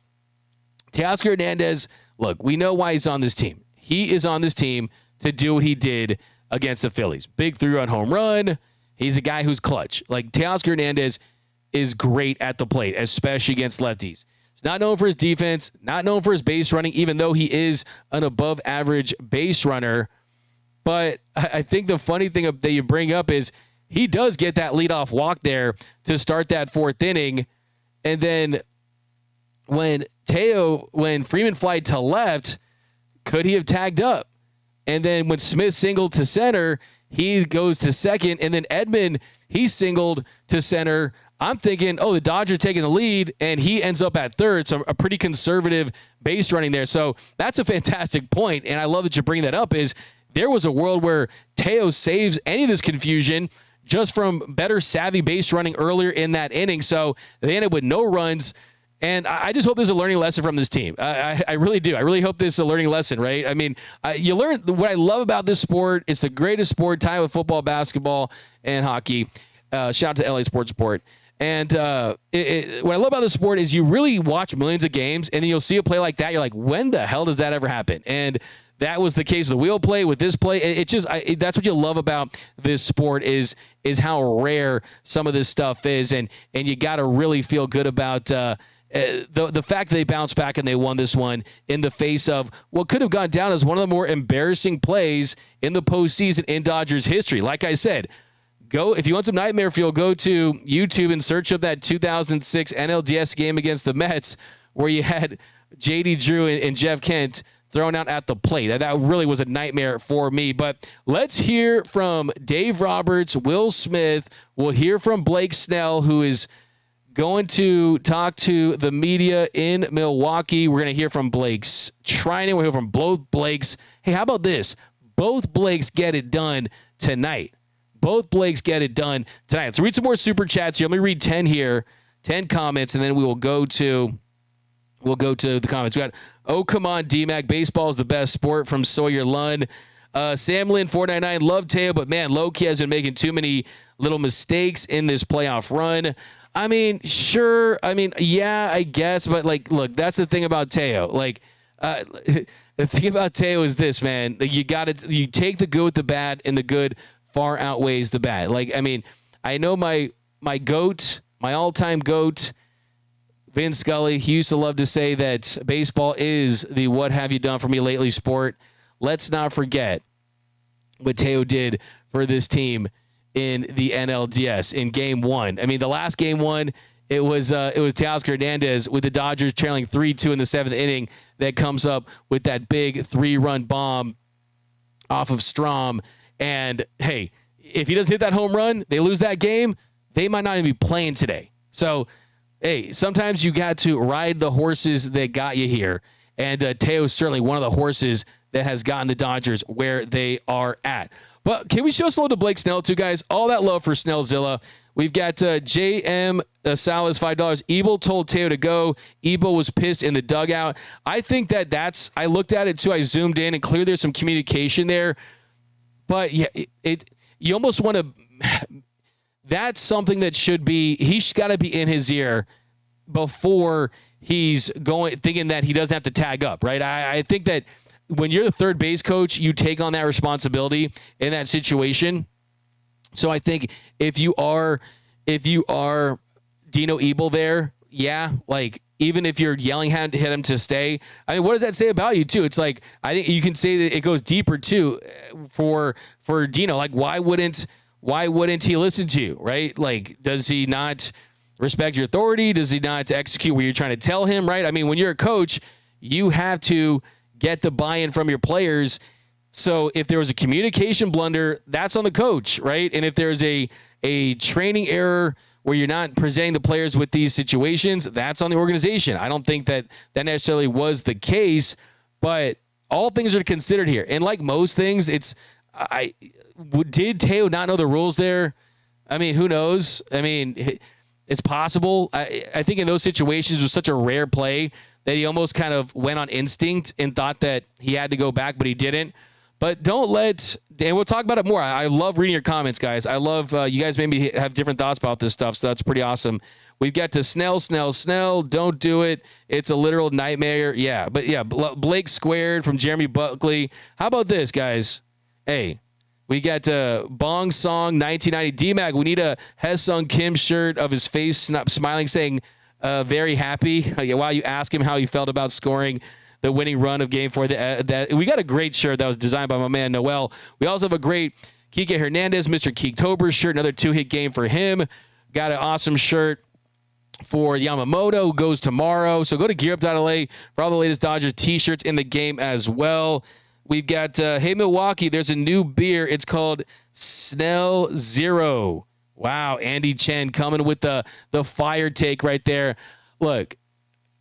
Teoscar Hernandez, look, we know why he's on this team. He is on this team to do what he did against the Phillies. Big 3-run home run. He's a guy who's clutch. Like Teoscar Hernandez is great at the plate, especially against lefties. He's not known for his defense, not known for his base running, even though he is an above average base runner. But I think the funny thing that you bring up is he does get that leadoff walk there to start that 4th inning. And then when Freeman flied to left, could he have tagged up? And then when Smith singled to center, he goes to second. And then Edman, he singled to center. I'm thinking, oh, the Dodgers taking the lead, and he ends up at third. So a pretty conservative base running there. So that's a fantastic point, and I love that you bring that up, is there was a world where Teo saves any of this confusion just from better savvy base running earlier in that inning. So they ended with no runs. And I just hope there's a learning lesson from this team. I really do. I really hope this is a learning lesson, right? I mean, you learn what I love about this sport. It's the greatest sport, tied with football, basketball, and hockey. Shout out to LA Sports Report. And what I love about this sport is you really watch millions of games, and then you'll see a play like that. You're like, when the hell does that ever happen? And that was the case with the wheel play, with this play. That's what you love about this sport is how rare some of this stuff is, and you got to really feel good about the fact that they bounced back and they won this one in the face of what could have gone down as one of the more embarrassing plays in the postseason in Dodgers history. Like I said, if you want some nightmare fuel, go to YouTube and search up that 2006 NLDS game against the Mets where you had J.D. Drew and Jeff Kent thrown out at the plate. That really was a nightmare for me. But let's hear from Dave Roberts, Will Smith. We'll hear from Blake Snell, who is going to talk to the media in Milwaukee. We're going to hear from Blake's Treinen. We'll hear from both Blakes. Hey, how about this? Both Blakes get it done tonight. Both Blakes get it done tonight. Let's read some more super chats here. Let me read 10 here, 10 comments, and then we will go to the comments. We got, oh, come on, D-Mac. Baseball is the best sport, from Sawyer Lund. Sam Lynn 499, love Teo, but man, Loki has been making too many little mistakes in this playoff run. I mean, sure. I mean, yeah, I guess. But, like, look, that's the thing about Teo. Like, the thing about Teo is this, man. You take the good with the bad, and the good far outweighs the bad. Like, I mean, I know my GOAT, my all-time GOAT, Vin Scully, he used to love to say that baseball is the what have you done for me lately sport. Let's not forget what Teo did for this team in the NLDS in Game 1. I mean, the last Game 1, it was Teoscar Hernandez with the Dodgers trailing 3-2 in the 7th inning that comes up with that big 3-run bomb off of Strom. And, hey, if he doesn't hit that home run, they lose that game, they might not even be playing today. So, hey, sometimes you got to ride the horses that got you here. And Teo is certainly one of the horses that has gotten the Dodgers where they are at. But can we show some love to Blake Snell, too, guys? All that love for Snellzilla. We've got JM Salas, $5. Ebel told Teo to go. Ebel was pissed in the dugout. I think I looked at it, too. I zoomed in, and clearly there's some communication there. But, yeah, you almost want to that's something that he's got to be in his ear before he's thinking that he doesn't have to tag up, right? I think that when you're the third base coach, you take on that responsibility in that situation. So I think if you are Dino Ebel there, yeah, like even if you're yelling at him to stay, I mean, what does that say about you too? It's like, I think you can say that it goes deeper too for Dino. Like, why wouldn't he listen to you, right? Like, does he not respect your authority? Does he not execute what you're trying to tell him, right? I mean, when you're a coach, you have to get the buy-in from your players. So if there was a communication blunder, that's on the coach, right? And if there's a training error where you're not presenting the players with these situations, that's on the organization. I don't think that necessarily was the case, but all things are considered here. And like most things, did Teo not know the rules there? I mean, who knows? I mean, it's possible. I think in those situations, it was such a rare play that he almost kind of went on instinct and thought that he had to go back, but he didn't. But don't let, and we'll talk about it more. I love reading your comments, guys. I love you guys maybe have different thoughts about this stuff, so that's pretty awesome. We've got to Snell. Don't do it. It's a literal nightmare. Yeah, but yeah, Blake squared from Jeremy Buckley. How about this, guys? Hey, we got Bong Song 1990 D-Mac. We need a Haesung Kim shirt of his face smiling, saying very happy while you ask him how he felt about scoring the winning run of Game 4. We got a great shirt that was designed by my man Noel. We also have a great Kike Hernandez, Mr. Keektober shirt, another 2-hit game for him. Got an awesome shirt for Yamamoto, who goes tomorrow. So go to gearup.la for all the latest Dodgers t-shirts in the game as well. We've got, hey, Milwaukee, there's a new beer. It's called Snell Zero. Wow, Andy Chen coming with the fire take right there. Look,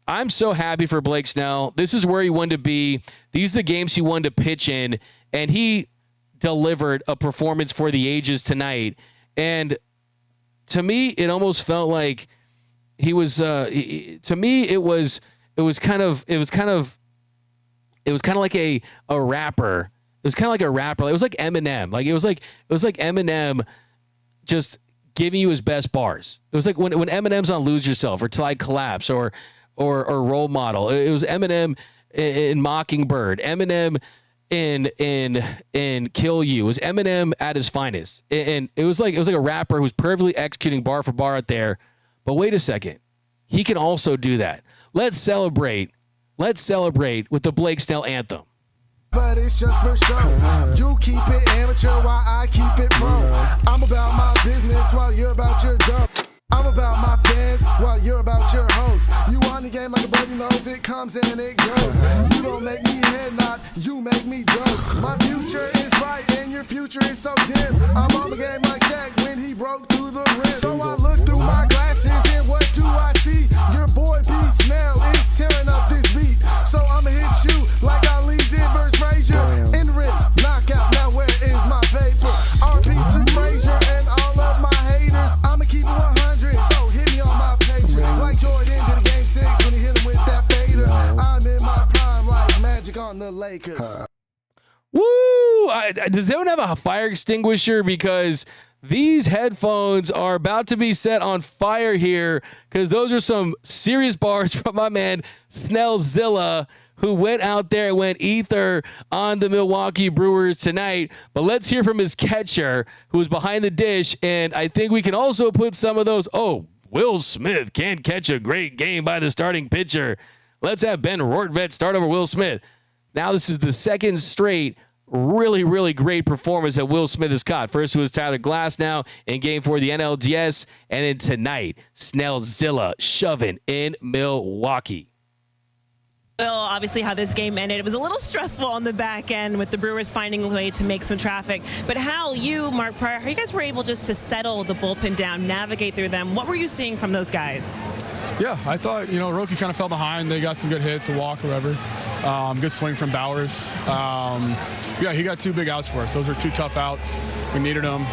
I'm so happy for Blake Snell. This is where he wanted to be. These are the games he wanted to pitch in, and he delivered a performance for the ages tonight. And to me, it almost felt like he was. To me, it was kind of like a rapper. It was kind of like a rapper. It was like Eminem. Like it was like Eminem just giving you his best bars. It was like when Eminem's on Lose Yourself or Till I Collapse or Role Model. It was Eminem in Mockingbird. Eminem in Kill You. It was Eminem at his finest. And it was like a rapper who's perfectly executing bar for bar out there. But wait a second. He can also do that. Let's celebrate with the Blake Snell anthem. But it's just for show. You keep it amateur while I keep it pro. I'm about my business while you're about your dough. I'm about my fans while you're about your hoes. You on the game like a buddy knows it comes and it goes. You don't make me head nod, you make me doze. My future is bright and your future is so dim. I'm on the game like Jack when he broke through the rim. So I look through my glasses and what do I see? Your boy B Snell is tearing up this beat. So I'ma hit you like Ali did versus Frazier. In rip, knockout, now where is my paper? RP to Frazier and all of my haters. I'ma keep it 100. So hit me on my page like Jordan did Game 6 when he hit him with that fader. I'm in my prime like Magic on the Lakers. Woo! Does anyone have a fire extinguisher? Because these headphones are about to be set on fire here, because those are some serious bars from my man Snellzilla, who went out there and went ether on the Milwaukee Brewers tonight. But let's hear from his catcher, who's behind the dish, and I think we can also put some of those. Oh, Will Smith can't catch a great game by the starting pitcher. Let's have Ben Rortvedt start over Will Smith. Now this is the second straight really, really great performance that Will Smith has caught. First it was Tyler Glass now in Game 4 of the NLDS, and then tonight, Snellzilla shoving in Milwaukee. Will, obviously how this game ended. It was a little stressful on the back end with the Brewers finding a way to make some traffic. But how you, Mark Pryor, how you guys were able just to settle the bullpen down, navigate through them. What were you seeing from those guys? Yeah, I thought, Roki kind of fell behind. They got some good hits, a walk, or whatever. Good swing from Bowers. Yeah, he got 2 big outs for us. Those were 2 tough outs. We needed them.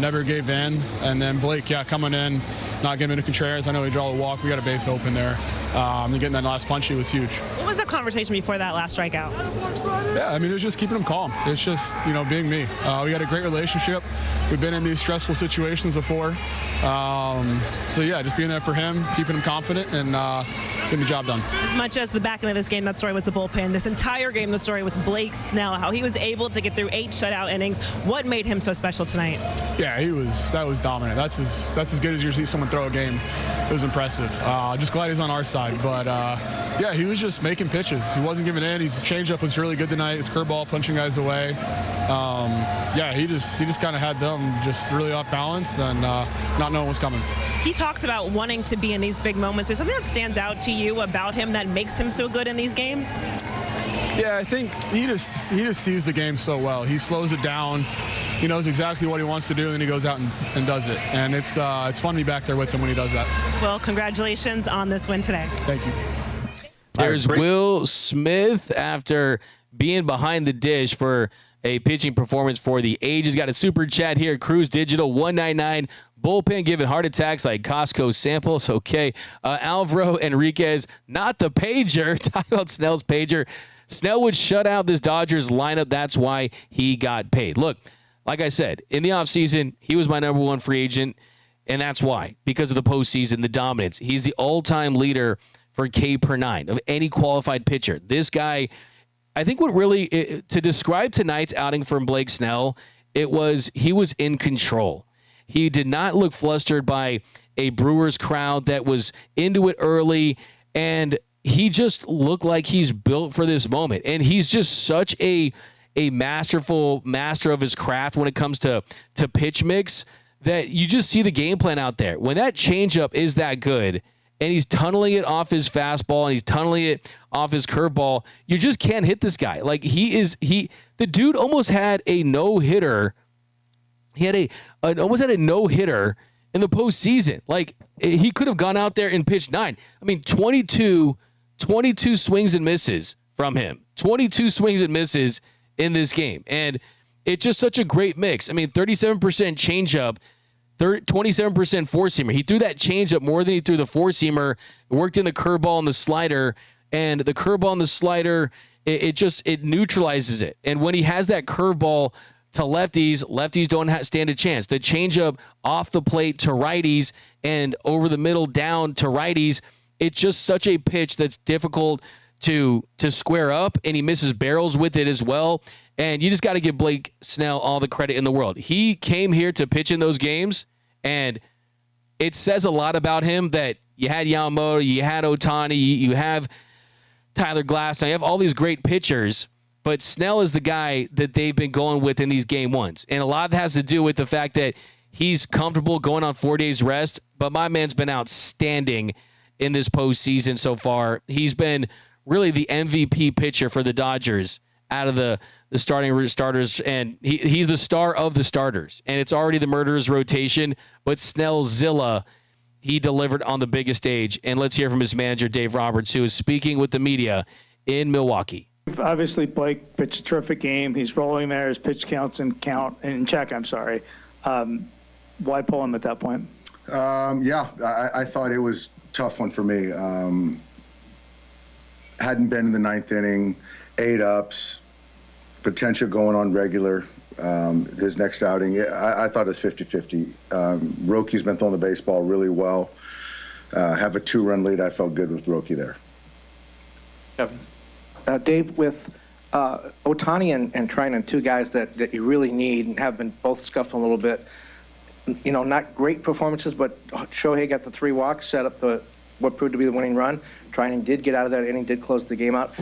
Never gave in. And then Blake, yeah, coming in, not giving to Contreras. I know he drew a walk. We got a base open there. And getting that last punch, he was huge. What was the conversation before that last strikeout? Yeah, I mean, it was just keeping him calm. It's just, you know, being me. We had a great relationship. We've been in these stressful situations before. So, yeah, just being there for him, keeping him confident, and getting the job done. As much as the back end of this game, that story was the bullpen. This entire game, the story was Blake Snell, how he was able to get through 8 shutout innings. What made him so special tonight? Yeah, that was dominant. That's as good as you see someone throw a game. It was impressive. Just glad he's on our side. But, yeah, he was just making pitches. He wasn't giving in. His changeup was really good tonight. His curveball punching guys away. Yeah, he just kind of had them just really off balance and not knowing what's coming. He talks about wanting to be in these big moments. Is there something that stands out to you about him that makes him so good in these games? Yeah, I think he just sees the game so well. He slows it down. He knows exactly what he wants to do, and then he goes out and does it. And it's fun to be back there with him when he does that. Well, congratulations on this win today. Thank you. There's Will Smith after being behind the dish for a pitching performance for the Ages. Got a super chat here. Cruise Digital 199. Bullpen giving heart attacks like Costco samples. Okay. Alvaro Enriquez, not the pager. Talk about Snell's pager. Snell would shut out this Dodgers lineup. That's why he got paid. Look, like I said, in the offseason, he was my #1 free agent, and that's why. Because of the postseason, the dominance. He's the all-time leader for K per 9 of any qualified pitcher. This guy, I think what really, to describe tonight's outing from Blake Snell, he was in control. He did not look flustered by a Brewers crowd that was into it early, and he just looked like he's built for this moment. And he's just such a masterful master of his craft when it comes to pitch mix that you just see the game plan out there. When that changeup is that good and he's tunneling it off his fastball and he's tunneling it off his curveball, you just can't hit this guy. Like the dude almost had a no-hitter. He had almost had a no-hitter in the postseason. Like, he could have gone out there and pitched 9. I mean, 22 swings and misses from him. 22 swings and misses in this game. And it's just such a great mix. I mean, 37% changeup, 27% four-seamer. He threw that changeup more than he threw the four-seamer. It worked in the curveball and the slider. And the curveball and the slider, it neutralizes it. And when he has that curveball to lefties don't stand a chance. The changeup off the plate to righties and over the middle down to righties, it's just such a pitch that's difficult to square up, and he misses barrels with it as well. And you just got to give Blake Snell all the credit in the world. He came here to pitch in those games, and it says a lot about him that you had Yamamoto, you had Ohtani, you have Tyler Glass, now you have all these great pitchers, but Snell is the guy that they've been going with in these game ones. And a lot of that has to do with the fact that he's comfortable going on 4 days rest, but my man's been outstanding in this postseason so far. He's been really the MVP pitcher for the Dodgers out of the starters, and he's the star of the starters. And it's already the murderer's rotation, but Snellzilla, he delivered on the biggest stage. And let's hear from his manager, Dave Roberts, who is speaking with the media in Milwaukee. Obviously, Blake pitched a terrific game. He's rolling there. His pitch counts in check. I'm sorry. Why pull him at that point? Yeah, I thought it was a tough one for me. Hadn't been in the 9th inning, 8 ups, potential going on regular. His next outing, I thought it was 50-50. Roki's been throwing the baseball really well. Have a 2-run lead. I felt good with Roki there. Kevin. Dave, with Ohtani and Treinen, 2 guys that you really need and have been both scuffling a little bit, not great performances, but Shohei got the 3 walks, set up what proved to be the winning run. Treinen did get out of that inning, did close the game out.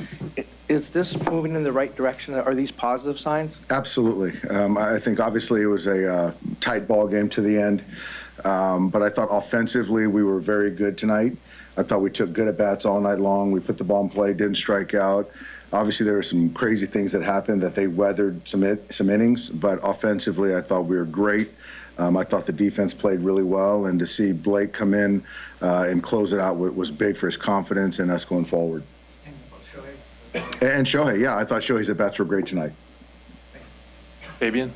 Is this moving in the right direction? Are these positive signs? Absolutely. I think obviously it was a tight ball game to the end, but I thought offensively we were very good tonight. I thought we took good at-bats all night long. We put the ball in play, didn't strike out. Obviously, there were some crazy things that happened that they weathered some innings, but offensively, I thought we were great. I thought the defense played really well, and to see Blake come in and close it out was big for his confidence and us going forward. And Shohei, And Shohei, yeah, I thought Shohei's at-bats were great tonight. Fabian?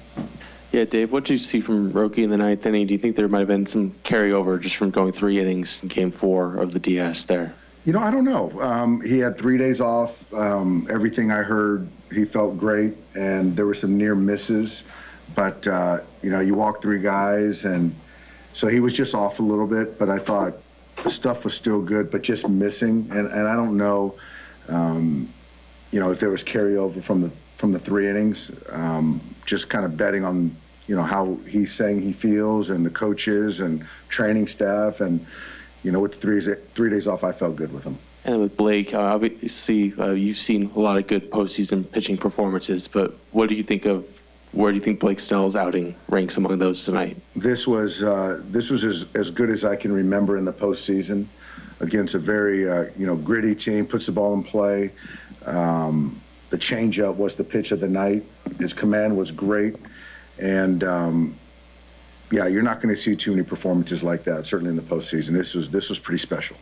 Yeah, Dave, what did you see from Roki in the ninth inning? Do you think there might have been some carryover just from going 3 innings in Game 4 of the DS there? I don't know. He had 3 days off. Everything I heard, he felt great, and there were some near misses. But, you walk 3 guys, and so he was just off a little bit. But I thought the stuff was still good, but just missing. And I don't know, if there was carryover from the 3 innings. Just kind of betting on, how he's saying he feels and the coaches and training staff. And, with the 3 days off, I felt good with him. And with Blake, obviously, you've seen a lot of good postseason pitching performances, but where do you think Blake Snell's outing ranks among those tonight? This was as good as I can remember in the postseason against a very, gritty team, puts the ball in play. The changeup was the pitch of the night. His command was great. And, you're not going to see too many performances like that, certainly in the postseason. This was pretty special.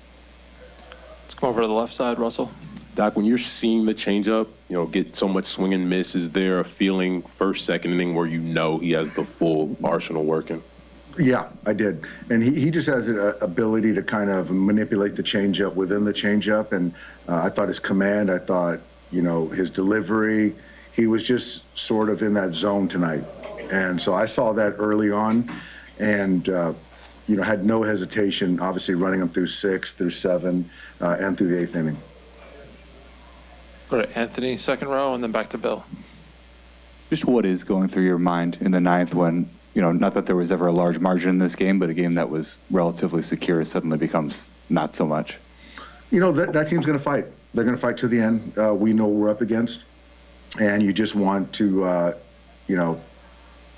Let's come over to the left side, Russell. Doc, when you're seeing the changeup, get so much swing and miss, is there a feeling first, second inning where he has the full arsenal working? Yeah, I did. And he just has an ability to kind of manipulate the changeup within the changeup. And I thought his command, his delivery, he was just sort of in that zone tonight. And so I saw that early on and, had no hesitation, obviously running him through 6, through 7, and through the 8th inning. Go to Anthony, second row, and then back to Bill. Just what is going through your mind in the 9th when, not that there was ever a large margin in this game, but a game that was relatively secure suddenly becomes not so much? That team's going to fight. They're going to fight to the end. We know what we're up against. And you just want to,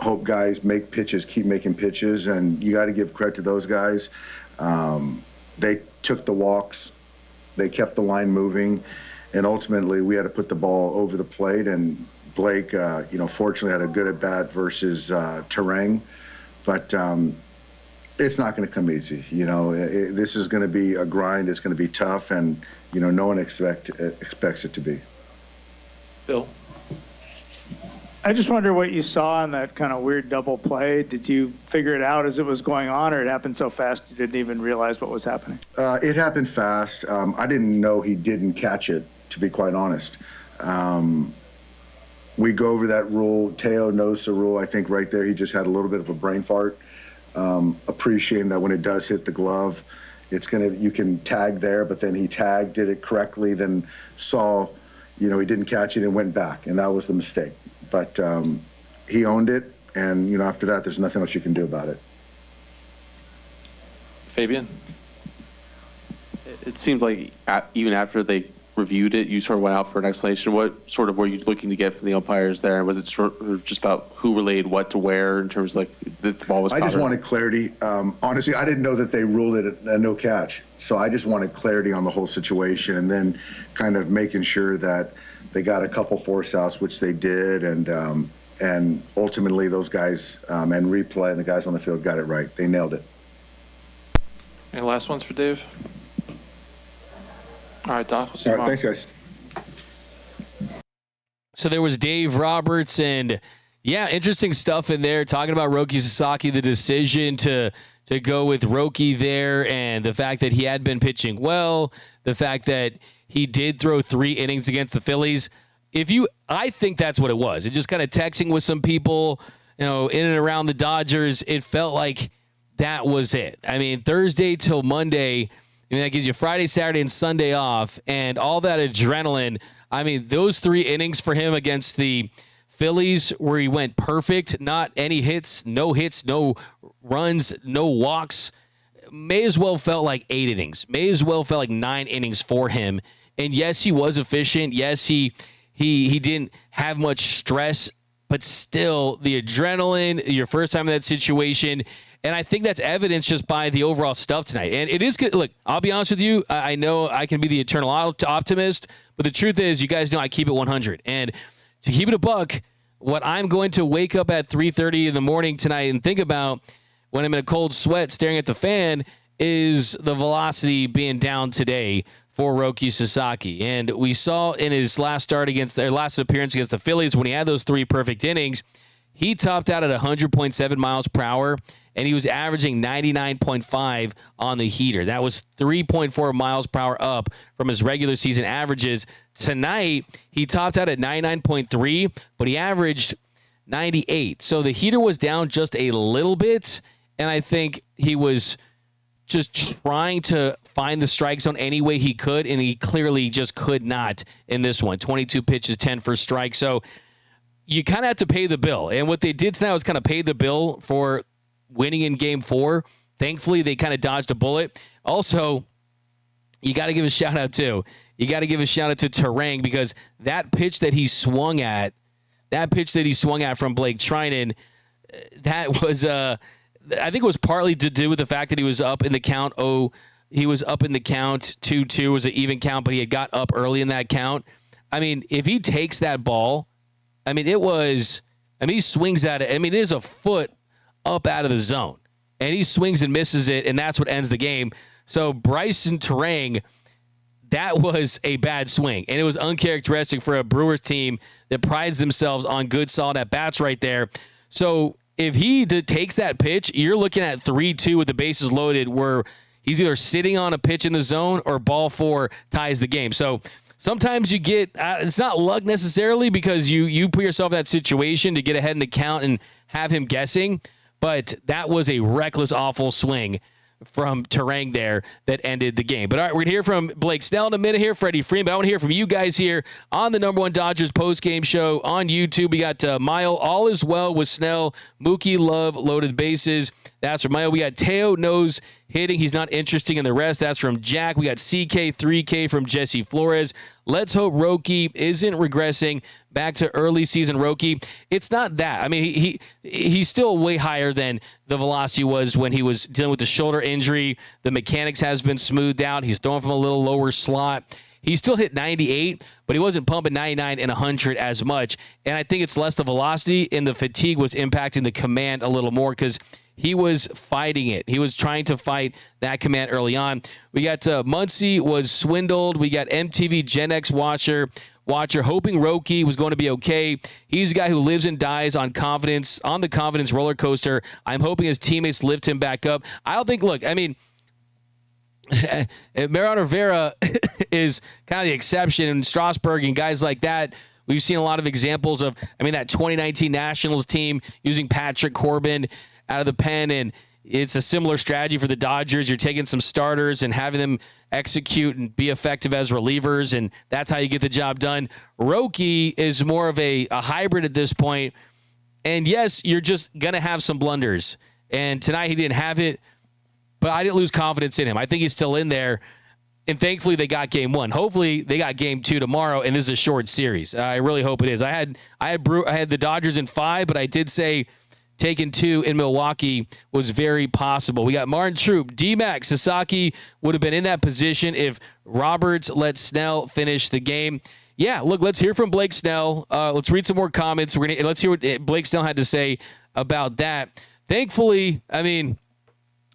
hope guys make pitches, keep making pitches, and you got to give credit to those guys. They took the walks, they kept the line moving, and ultimately we had to put the ball over the plate. And Blake, fortunately had a good at bat versus Treinen, but it's not going to come easy. This is going to be a grind. It's going to be tough, and no one expects it to be. Bill. I just wonder what you saw in that kind of weird double play. Did you figure it out as it was going on, or it happened so fast you didn't even realize what was happening? It happened fast. I didn't know he didn't catch it, to be quite honest. We go over that rule. Teo knows the rule. I think right there he just had a little bit of a brain fart, appreciating that when it does hit the glove, you can tag there, but then he did it correctly, then saw, he didn't catch it and went back, and that was the mistake. But he owned it, and, after that, there's nothing else you can do about it. Fabian? It seemed like even after they reviewed it, you sort of went out for an explanation. What sort of were you looking to get from the umpires there? Was it sort of just about who relayed what to where in terms of the ball was I just wanted clarity. Honestly, I didn't know that they ruled it a no catch. So I just wanted clarity on the whole situation, and then kind of making sure that they got a couple force outs, which they did, and ultimately those guys and replay and the guys on the field got it right. They nailed it. Any last ones for Dave? All right, Doc. We'll see you All right, thanks, guys. So there was Dave Roberts, and interesting stuff in there, talking about Roki Sasaki, the decision to go with Roki there, and the fact that he had been pitching well, the fact that he did throw 3 innings against the Phillies. I think that's what it was. It just kind of texting with some people, in and around the Dodgers. It felt like that was it. I mean, Thursday till Monday, that gives you Friday, Saturday, and Sunday off, and all that adrenaline. I mean, those 3 innings for him against the Phillies where he went perfect, not any hits, no runs, no walks, may as well felt like 8 innings, may as well felt like 9 innings for him. And yes, he was efficient. Yes, he didn't have much stress, but still the adrenaline, your first time in that situation. And I think that's evidenced just by the overall stuff tonight. And it is good. Look, I'll be honest with you. I know I can be the eternal optimist, but the truth is, you guys know I keep it 100. And to keep it a buck, what I'm going to wake up at 3:30 in the morning tonight and think about when I'm in a cold sweat staring at the fan is the velocity being down today for Roki Sasaki. And we saw in his last appearance against the Phillies, when he had those 3 perfect innings, he topped out at 100.7 miles per hour, and he was averaging 99.5 on the heater. That was 3.4 miles per hour up from his regular season averages. Tonight, he topped out at 99.3, but he averaged 98. So the heater was down just a little bit, and I think he was just trying to find the strike zone any way he could, and he clearly just could not in this one. 22 pitches, 10 for strike. So you kind of have to pay the bill. And what they did tonight was kind of pay the bill for winning in Game 4. Thankfully, they kind of dodged a bullet. Also, you got to give a shout-out, too. You got to give a shout-out to Treinen, because that pitch that he swung at, from Blake Treinen, that was I think it was partly to do with the fact that he was up in the count. He was up in the count 2-2 was an even count, but he had got up early in that count. I mean, if he takes that ball, he swings at it. I mean, it is a foot up out of the zone, and he swings and misses it, and that's what ends the game. So Bryson Treinen, that was a bad swing, and it was uncharacteristic for a Brewers team that prides themselves on good, solid at-bats right there. So if he takes that pitch, you're looking at 3-2 with the bases loaded, where he's either sitting on a pitch in the zone or ball 4 ties the game. So sometimes you get it's not luck necessarily, because you put yourself in that situation to get ahead in the count and have him guessing, but that was a reckless, awful swing from Treinen there that ended the game. But all right, we're going to hear from Blake Snell in a minute here, Freddie Freeman. But I want to hear from you guys here on the #1 Dodgers postgame show on YouTube. We got Mile, all is well with Snell. Mookie Love, loaded bases. That's from Mile. We got Teo, nose hitting. He's not interesting in the rest. That's from Jack. We got CK3K from Jesse Flores. Let's hope Roki isn't regressing back to early season Roki. It's not that. I mean, he's still way higher than the velocity was when he was dealing with the shoulder injury. The mechanics has been smoothed out. He's throwing from a little lower slot. He still hit 98, but he wasn't pumping 99 and 100 as much. And I think it's less the velocity, and the fatigue was impacting the command a little more, because he was fighting it. He was trying to fight that command early on. We got Muncie was swindled. We got MTV Gen X watcher hoping Roki was going to be okay. He's a guy who lives and dies on confidence, on the confidence roller coaster. I'm hoping his teammates lift him back up. I don't think, look, I mean, Mariano Rivera is kind of the exception, and Strasburg and guys like that. We've seen a lot of examples of, that 2019 Nationals team using Patrick Corbin out of the pen, and it's a similar strategy for the Dodgers. You're taking some starters and having them execute and be effective as relievers, and that's how you get the job done. Roki is more of a hybrid at this point, and yes, you're just going to have some blunders, and tonight he didn't have it, but I didn't lose confidence in him. I think he's still in there, and thankfully they got Game 1. Hopefully they got Game 2 tomorrow, and this is a short series. I really hope it is. I had the Dodgers in 5, but I did say taking 2 in Milwaukee was very possible. We got Martin Troop, D-Mac, Sasaki would have been in that position if Roberts let Snell finish the game. Yeah, look, let's hear from Blake Snell. Let's read some more comments. Let's hear what Blake Snell had to say about that. Thankfully,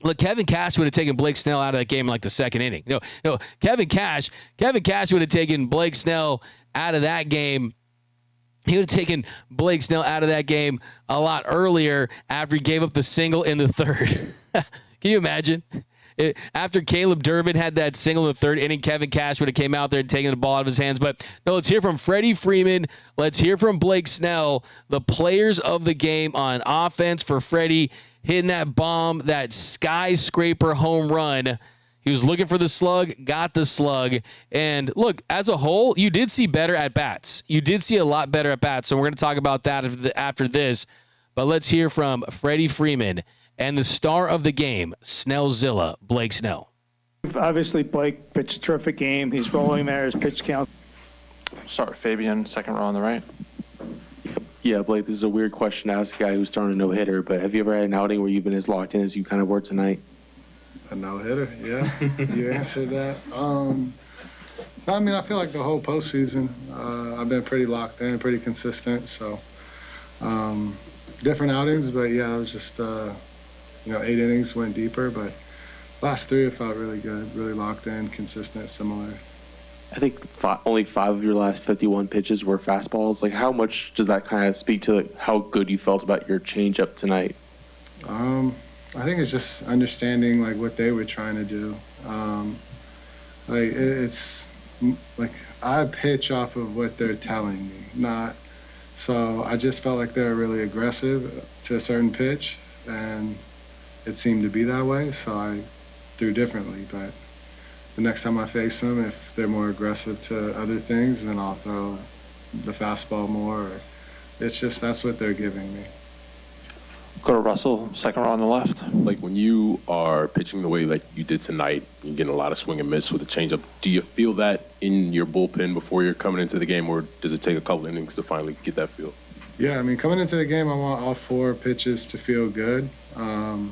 look, Kevin Cash would have taken Blake Snell out of that game in like the second inning. No, Kevin Cash would have taken Blake Snell out of that game. He would have taken Blake Snell out of that game a lot earlier after he gave up the single in the third. Can you imagine? After Caleb Durbin had that single in the third inning, Kevin Cash would have came out there and taken the ball out of his hands. But no, let's hear from Freddie Freeman. Let's hear from Blake Snell, the players of the game on offense. For Freddie hitting that bomb, that skyscraper home run. He was looking for the slug, got the slug. And look, as a whole, you did see better at-bats. You did see a lot better at-bats. So we're going to talk about that after this. But let's hear from Freddie Freeman and the star of the game, Snellzilla, Blake Snell. Obviously, Blake pitched a terrific game. He's rolling there. His pitch count. Start with Fabian, second row on the right. Yeah, Blake, this is a weird question to ask a guy who's throwing a no-hitter, but have you ever had an outing where you've been as locked in as you kind of were tonight? A no-hitter, yeah. You answered that. I feel like the whole postseason, I've been pretty locked in, pretty consistent. So different outings, but yeah, it was just 8 innings, went deeper. But last 3, it felt really good, really locked in, consistent, similar. I think only 5 of your last 51 pitches were fastballs. Like, how much does that kind of speak to how good you felt about your changeup tonight? I think it's just understanding like what they were trying to do. It's like I pitch off of what they're telling me, not. So I just felt like they were really aggressive to a certain pitch, and it seemed to be that way. So I threw differently. But the next time I face them, if they're more aggressive to other things, then I'll throw the fastball more. It's just that's what they're giving me. Go to Russell, second row on the left. Like when you are pitching the way like you did tonight, you're getting a lot of swing and miss with the changeup. Do you feel that in your bullpen before you're coming into the game, or does it take a couple innings to finally get that feel? Yeah, I mean, coming into the game, I want all 4 pitches to feel good, to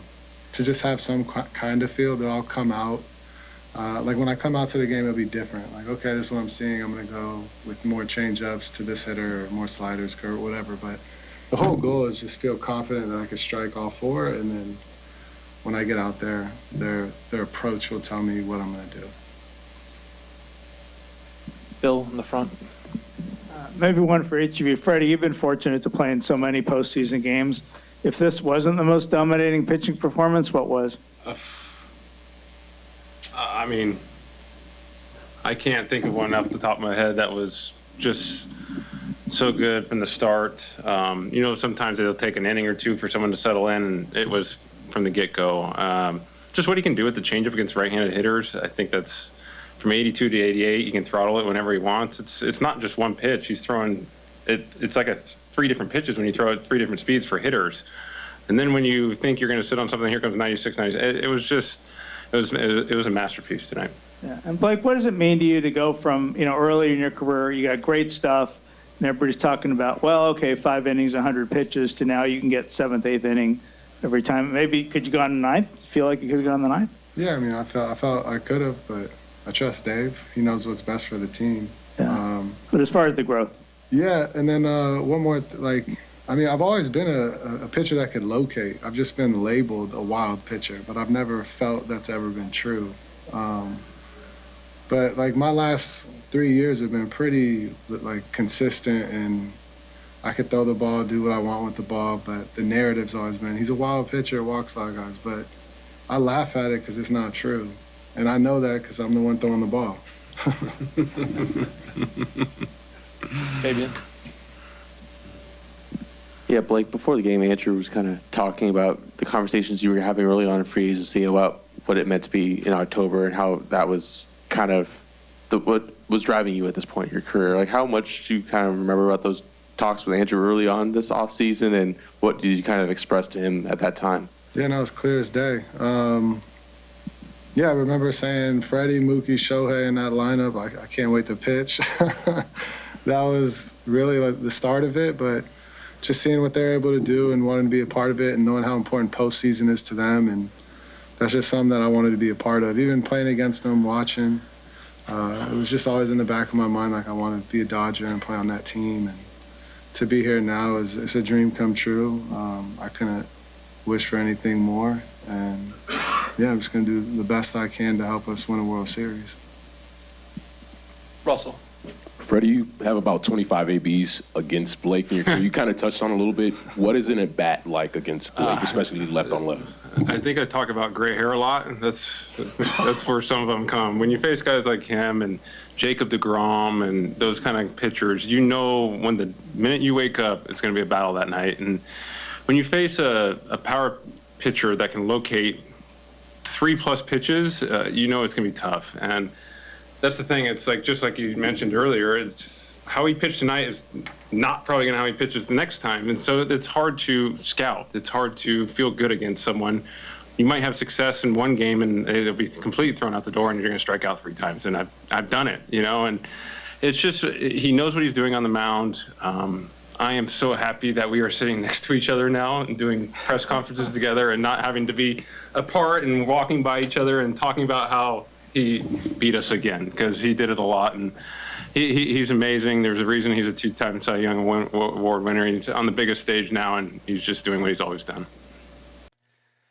just have some kind of feel. They'll all come out. Like when I come out to the game, it'll be different. Like, okay, this is what I'm seeing. I'm going to go with more changeups to this hitter, or more sliders, curve, whatever. But the whole goal is just feel confident that I can strike all 4, and then when I get out there, their approach will tell me what I'm going to do. Bill in the front. Maybe one for each of you. Freddie, you've been fortunate to play in so many postseason games. If this wasn't the most dominating pitching performance, what was? I mean, I can't think of one off the top of my head that was just so good from the start. Sometimes it'll take an inning or 2 for someone to settle in, and it was from the get-go. Just what he can do with the changeup against right-handed hitters, I think that's from 82 to 88. You can throttle it whenever he wants. It's not just one pitch. He's throwing it. It's like 3 different pitches when you throw it 3 different speeds for hitters. And then when you think you're going to sit on something, here comes 96, 97. It was a masterpiece tonight. Yeah. And Blake, what does it mean to you to go from, early in your career, you got great stuff, and everybody's talking about, well, okay, 5 innings, 100 pitches, to now you can get 7th, 8th inning every time. Maybe could you go on the 9th? Feel like you could have gone on the 9th? Yeah, I mean, I felt I could have, but I trust Dave. He knows what's best for the team. Yeah. But as far as the growth. Yeah, and then one more, I've always been a pitcher that could locate. I've just been labeled a wild pitcher, but I've never felt that's ever been true. But my last 3 years have been pretty consistent, and I could throw the ball, do what I want with the ball, but the narrative's always been, he's a wild pitcher, walks a lot of guys, but I laugh at it because it's not true. And I know that because I'm the one throwing the ball. Fabian. Yeah, Blake, before the game, Andrew was kind of talking about the conversations you were having early on in free agency about what it meant to be in October and how that was kind of what was driving you at this point in your career. Like, how much do you kind of remember about those talks with Andrew early on this offseason, and what did you kind of express to him at that time? Yeah, no, it's clear as day. I remember saying Freddie, Mookie, Shohei in that lineup, I can't wait to pitch. That was really the start of it, but just seeing what they're able to do and wanting to be a part of it and knowing how important postseason is to them, and that's just something that I wanted to be a part of. Even playing against them, watching, it was just always in the back of my mind, I wanted to be a Dodger and play on that team. And to be here now it's a dream come true. I couldn't wish for anything more. And I'm just going to do the best I can to help us win a World Series. Russell. Freddie, you have about 25 ABs against Blake in your career. You kind of touched on it a little bit. What is an at-bat like against Blake, especially left on left? I think I talk about gray hair a lot. That's where some of them come. When you face guys like him and Jacob deGrom and those kind of pitchers, when the minute you wake up, it's going to be a battle that night. And when you face a power pitcher that can locate 3+ pitches, it's going to be tough. And that's the thing. It's just like you mentioned earlier, it's how he pitched tonight is not probably going to how he pitches the next time. And so it's hard to scout. It's hard to feel good against someone. You might have success in one game and it'll be completely thrown out the door and you're going to strike out 3 times. And I've done it, and it's just, he knows what he's doing on the mound. I am so happy that we are sitting next to each other now and doing press conferences together and not having to be apart and walking by each other and talking about how he beat us again, because he did it a lot. And he's amazing. There's a reason he's a 2-time Cy Young Award winner. He's on the biggest stage now, and he's just doing what he's always done.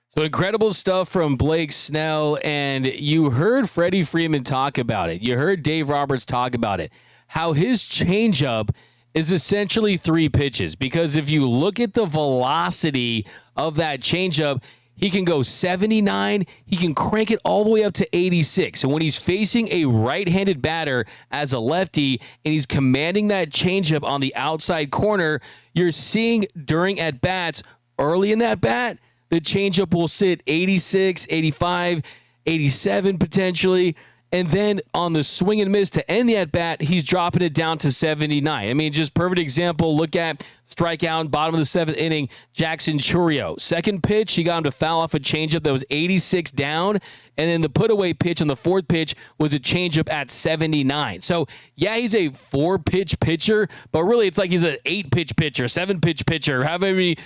So incredible stuff from Blake Snell, and you heard Freddie Freeman talk about it. You heard Dave Roberts talk about it, how his changeup is essentially 3 pitches, because if you look at the velocity of that changeup, he can go 79, he can crank it all the way up to 86. And when he's facing a right-handed batter as a lefty and he's commanding that changeup on the outside corner, you're seeing during at-bats, early in that bat, the changeup will sit 86, 85, 87 potentially. And then on the swing and miss to end the at-bat, he's dropping it down to 79. I mean, just perfect example. Look at strikeout, bottom of the 7th inning, Jackson Chourio. Second pitch, he got him to foul off a changeup that was 86 down. And then the put-away pitch on the 4th pitch was a changeup at 79. So, yeah, he's a 4-pitch pitcher, but really it's like he's an 8-pitch pitcher, 7-pitch pitcher. How many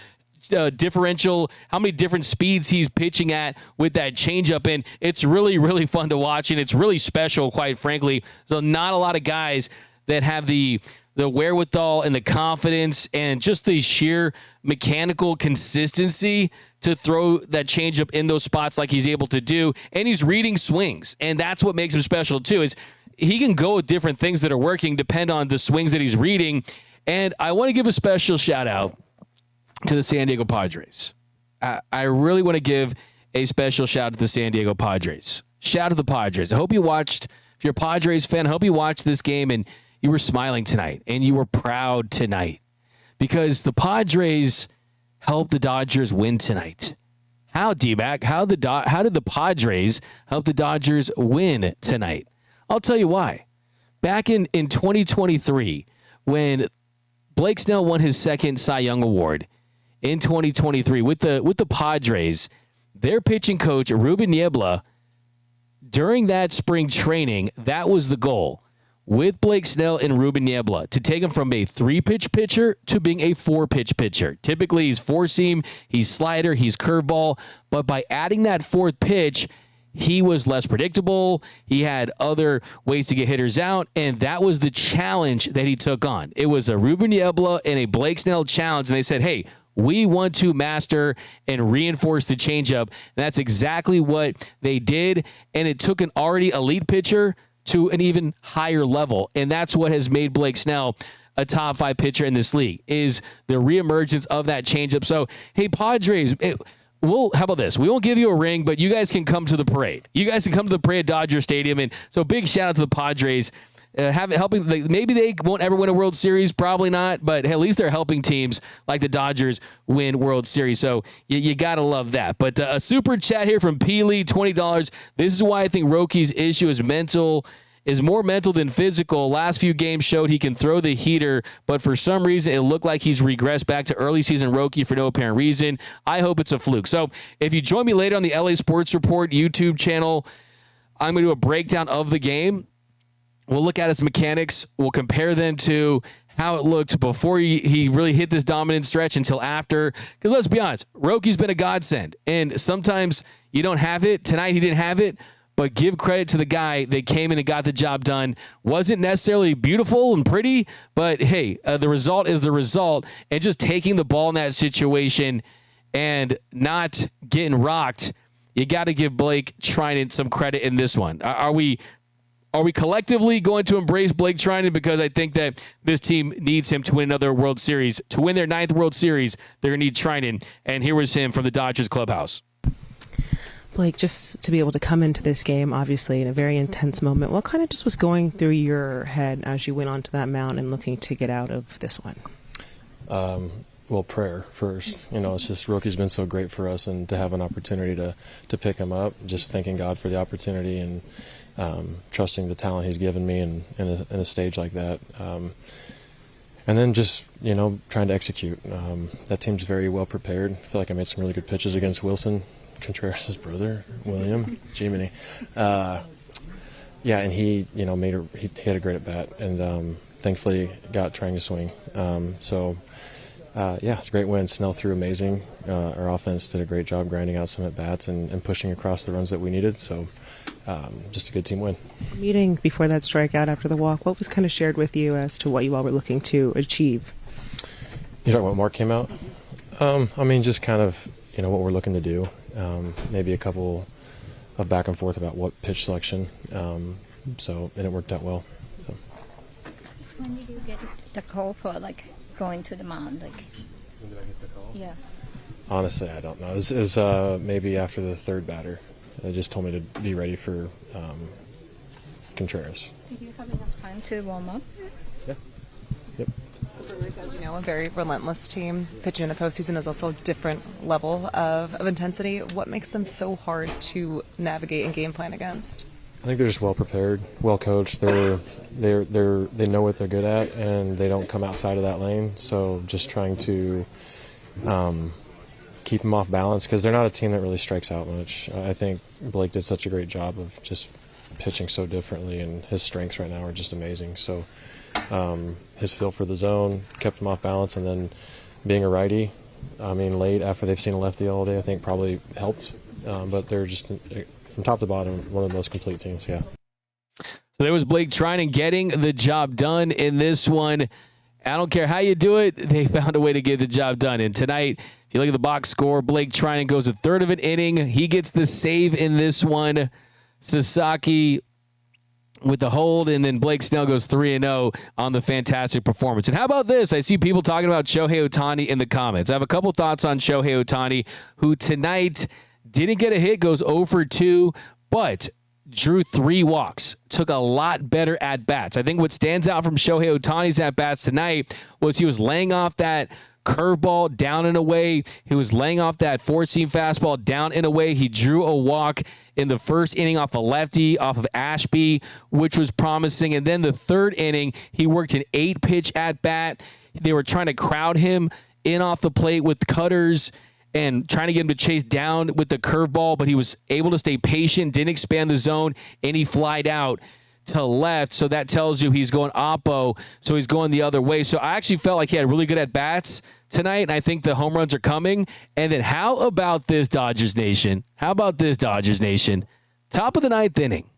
differential, how many different speeds he's pitching at with that changeup, and it's really, really fun to watch, and it's really special, quite frankly. So not a lot of guys that have the wherewithal and the confidence and just the sheer mechanical consistency to throw that changeup in those spots like he's able to do, and he's reading swings, and that's what makes him special too, is he can go with different things that are working, depend on the swings that he's reading. And I want to give a special shout out to the San Diego Padres. I really want to give a special shout out to the San Diego Padres. Shout out to the Padres. I hope you watched, if you're a Padres fan, I hope you watched this game and you were smiling tonight and you were proud tonight because the Padres helped the Dodgers win tonight. How, D-Mac? How did the Padres help the Dodgers win tonight? I'll tell you why. Back in 2023, when Blake Snell won his 2nd Cy Young Award, in 2023 with the Padres, their pitching coach, Ruben Niebla, during that spring training, that was the goal with Blake Snell and Ruben Niebla, to take him from a 3-pitch pitcher to being a 4-pitch pitcher. Typically, he's 4-seam, he's slider, he's curveball, but by adding that 4th pitch, he was less predictable. He had other ways to get hitters out, and that was the challenge that he took on. It was a Ruben Niebla and a Blake Snell challenge, and they said, hey, we want to master and reinforce the changeup. And that's exactly what they did. And it took an already elite pitcher to an even higher level. And that's what has made Blake Snell a top 5 pitcher in this league, is the reemergence of that changeup. So, hey, Padres, how about this? We won't give you a ring, but you guys can come to the parade. You guys can come to the parade at Dodger Stadium. And so big shout out to the Padres. Helping, maybe they won't ever win a World Series, probably not, but at least they're helping teams like the Dodgers win World Series. So you got to love that. But a super chat here from Peely, $20. This is why I think Roki's issue is more mental than physical. Last few games showed he can throw the heater, but for some reason it looked like he's regressed back to early season Roki for no apparent reason. I hope it's a fluke. So if you join me later on the LA Sports Report YouTube channel, I'm going to do a breakdown of the game. We'll look at his mechanics. We'll compare them to how it looked before he really hit this dominant stretch until after. Because let's be honest, Roki's been a godsend. And sometimes you don't have it. Tonight he didn't have it. But give credit to the guy that came in and got the job done. Wasn't necessarily beautiful and pretty, but hey, the result is the result. And just taking the ball in that situation and not getting rocked, you got to give Blake Treinen some credit in this one. Are we collectively going to embrace Blake Treinen? Because I think that this team needs him to win another World Series. To win their 9th World Series, they're going to need Treinen. And here was him from the Dodgers clubhouse. Blake, just to be able to come into this game, obviously, in a very intense moment, what kind of just was going through your head as you went onto that mound and looking to get out of this one? Well, prayer first. It's just Roki's been so great for us, and to have an opportunity to pick him up, just thanking God for the opportunity and trusting the talent he's given me in a stage like that. And then just, trying to execute. That team's very well prepared. I feel like I made some really good pitches against Wilson Contreras' brother, William Jiminy. And he, he had a great at bat, and thankfully got trying to swing. It's a great win. Snell threw amazing. Our offense did a great job grinding out some at bats and pushing across the runs that we needed. So just a good team win. Meeting before that strikeout after the walk, what was kind of shared with you as to what you all were looking to achieve? You talking about Mark came out? Just kind of, what we're looking to do. maybe a couple of back and forth about what pitch selection. And it worked out well. So. When did you get the call for going to the mound? When did I get the call? Yeah. Honestly, I don't know. It was maybe after the third batter. They just told me to be ready for Contreras. Did you have enough time to warm up? Yeah. Yep. As you know, a very relentless team. Pitching in the postseason is also a different level of intensity. What makes them so hard to navigate and game plan against? I think they're just well prepared, well coached. They know what they're good at, and they don't come outside of that lane. So just trying to keep them off balance, because they're not a team that really strikes out much. I think Blake did such a great job of just pitching so differently, and his strengths right now are just amazing. So his feel for the zone kept him off balance, and then being a righty, late after they've seen a lefty all day, I think probably helped. But they're just, from top to bottom, one of the most complete teams, yeah. So there was Blake Treinen getting the job done in this one. I don't care how you do it, they found a way to get the job done. And tonight, if you look at the box score, Blake Treinen goes a third of an inning. He gets the save in this one. Sasaki with the hold, and then Blake Snell goes 3-0 on the fantastic performance. And how about this? I see people talking about Shohei Ohtani in the comments. I have a couple thoughts on Shohei Ohtani, who tonight didn't get a hit, goes 0 for 2, but drew 3 walks, took a lot better at-bats. I think what stands out from Shohei Ohtani's at-bats tonight was he was laying off that curveball down and away. He was laying off that four-seam fastball down and away. He drew a walk in the first inning off a lefty, off of Ashby, which was promising. And then the third inning, he worked an 8-pitch at-bat. They were trying to crowd him in off the plate with cutters and trying to get him to chase down with the curveball, but he was able to stay patient, didn't expand the zone, and he flied out to left. So that tells you he's going oppo, so he's going the other way. So I actually felt like he had really good at-bats tonight, and I think the home runs are coming. And then how about this, Dodgers Nation? How about this, Dodgers Nation? Top of the 9th inning,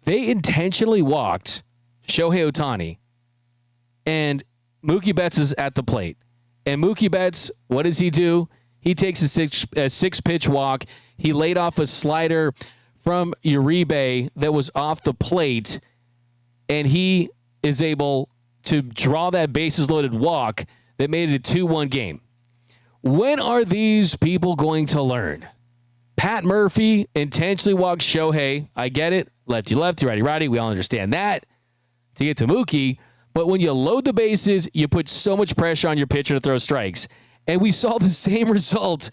they intentionally walked Shohei Ohtani, and Mookie Betts is at the plate. And Mookie Betts, what does he do? He takes a 6-pitch walk. He laid off a slider from Uribe that was off the plate, and he is able to draw that bases-loaded walk that made it a 2-1 game. When are these people going to learn? Pat Murphy intentionally walked Shohei. I get it. Lefty, righty, righty. We all understand that to get to Mookie. But when you load the bases, you put so much pressure on your pitcher to throw strikes. And we saw the same result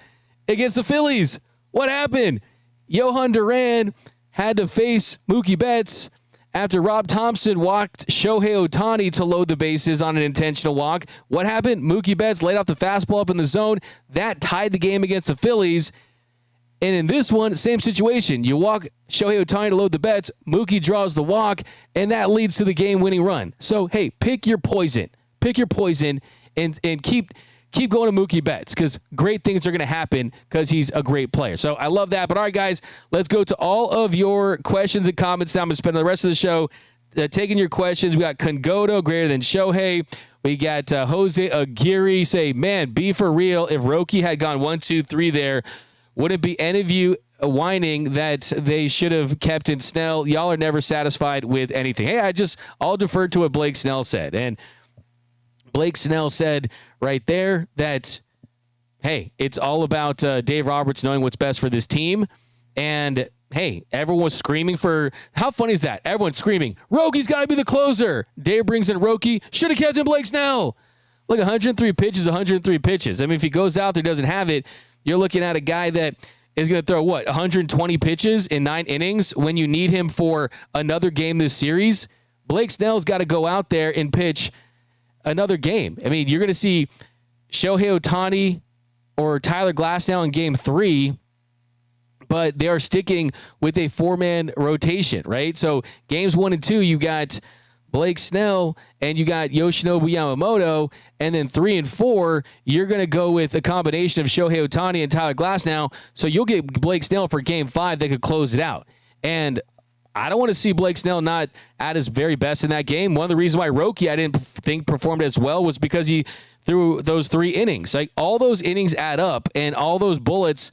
against the Phillies. What happened? Johan Duran had to face Mookie Betts after Rob Thompson walked Shohei Ohtani to load the bases on an intentional walk. What happened? Mookie Betts laid off the fastball up in the zone. That tied the game against the Phillies. And in this one, same situation. You walk Shohei Ohtani to load the bets. Mookie draws the walk, and that leads to the game-winning run. So, hey, pick your poison. Pick your poison and keep going to Mookie Betts, because great things are going to happen because he's a great player. So I love that. But all right, guys, let's go to all of your questions and comments now. I'm going to spend the rest of the show taking your questions. We got Congoto, greater than Shohei. We got Jose Aguirre say, man, be for real. If Roki had gone 1, 2, 3 there, would it be any of you whining that they should have kept in Snell? Y'all are never satisfied with anything. Hey, I'll defer to what Blake Snell said. And Blake Snell said right there that, hey, it's all about Dave Roberts knowing what's best for this team. And, hey, everyone was screaming for – how funny is that? Everyone's screaming, Roki's got to be the closer. Dave brings in Roki. Should have kept in Blake Snell. Look, 103 pitches, 103 pitches. I mean, if he goes out there, doesn't have it, you're looking at a guy that is going to throw, 120 pitches in 9 innings when you need him for another game this series? Blake Snell's got to go out there and pitch another game. I mean, you're going to see Shohei Ohtani or Tyler Glasnow in Game 3, but they are sticking with a 4-man rotation, right? So Games 1 and 2, you got Blake Snell and you got Yoshinobu Yamamoto, and then 3 and 4, you're going to go with a combination of Shohei Ohtani and Tyler Glasnow, so you'll get Blake Snell for Game 5 that could close it out. And I don't want to see Blake Snell not at his very best in that game. One of the reasons why Roki, I didn't think, performed as well was because he threw those 3 innings. Like, all those innings add up, and all those bullets,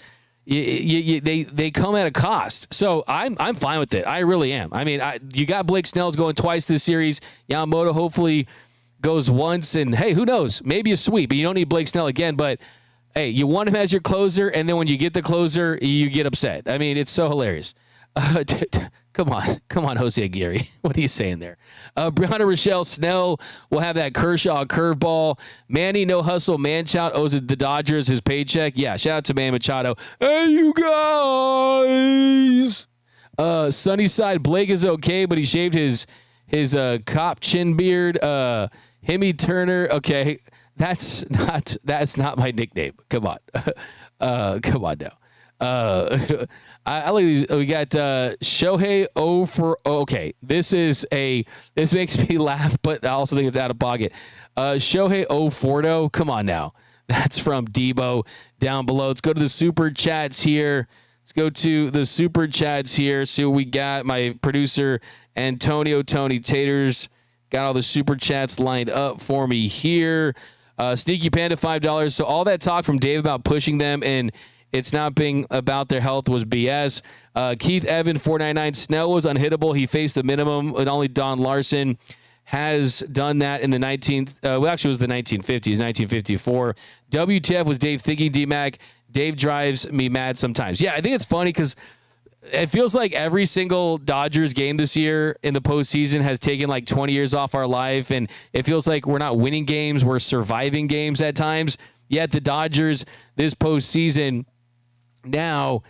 they come at a cost. So I'm fine with it. I really am. I mean, you got Blake Snell going twice this series. Yamamoto hopefully goes once, and hey, who knows? Maybe a sweep. But you don't need Blake Snell again. But hey, you want him as your closer, and then when you get the closer, you get upset. I mean, it's so hilarious. Come on, Jose Aguirre. What are you saying there? Brianna Rochelle Snell will have that Kershaw curveball. Manny no hustle Manchout owes the Dodgers his paycheck. Yeah, shout out to Manny Machado. Hey, you guys. Sunnyside Blake is okay, but he shaved his cop chin beard. Hemi Turner. Okay, that's not my nickname. Come on, come on now. I like these. We got Shohei O for okay. This makes me laugh, but I also think it's out of pocket. Shohei O Fordo. Come on now. That's from Debo down below. Let's go to the super chats here. See what we got. My producer Antonio Tony Taters got all the super chats lined up for me here. Sneaky Panda $5. So all that talk from Dave about pushing them and it's not being about their health was BS. Keith Evan, $4.99. Snell was unhittable. He faced the minimum, and only Don Larson has done that in the 1950s, 1954. WTF was Dave thinking, D-Mac. Dave drives me mad sometimes. Yeah, I think it's funny because it feels like every single Dodgers game this year in the postseason has taken like 20 years off our life, and it feels like we're not winning games, we're surviving games at times. Yet the Dodgers this postseason now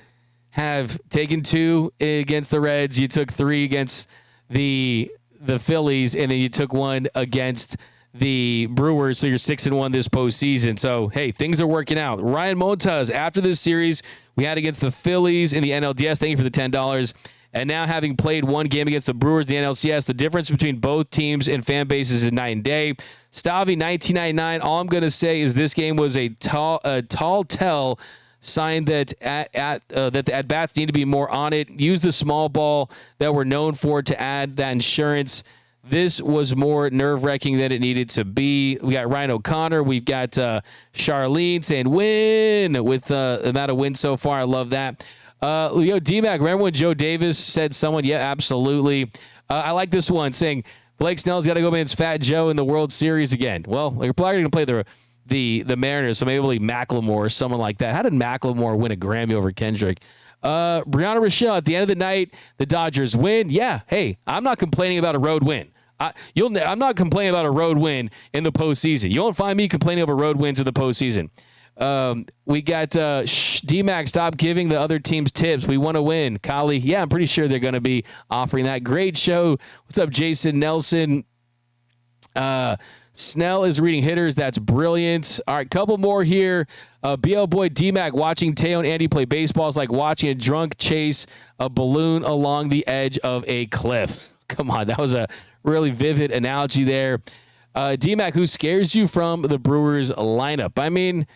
have taken 2 against the Reds. You took 3 against the Phillies, and then you took 1 against the Brewers. So you're 6-1 this postseason. So hey, things are working out. Ryan Montas, after this series we had against the Phillies in the NLDS. Thank you for the $10. And now having played 1 game against the Brewers in the NLCS, the difference between both teams and fan bases is night and day. Stavi 1999. All I'm going to say is this game was a tall tell sign that that the at-bats need to be more on it. Use the small ball that we're known for to add that insurance. This was more nerve-wracking than it needed to be. We got Ryan O'Connor. We've got Charlene saying win with the amount of wins so far. I love that. D-Mac, remember when Joe Davis said someone? Yeah, absolutely. I like this one saying Blake Snell's got to go against Fat Joe in the World Series again. Well, they're probably going to play the Mariners, so maybe Macklemore or someone like that. How did Macklemore win a Grammy over Kendrick? Brianna Rochelle, at the end of the night, the Dodgers win. Yeah, hey, I'm not complaining about a road win. I'm not complaining about a road win in the postseason. You won't find me complaining over road wins in the postseason. We got D-Mac, stop giving the other teams tips. We want to win. Kali, yeah, I'm pretty sure they're going to be offering that. Great show. What's up, Jason Nelson? Snell is reading hitters. That's brilliant. All right, couple more here. BL Boy D-Mac, watching Teo and Andy play baseball is like watching a drunk chase a balloon along the edge of a cliff. Come on, that was a really vivid analogy there. D-Mac, who scares you from the Brewers lineup? I mean,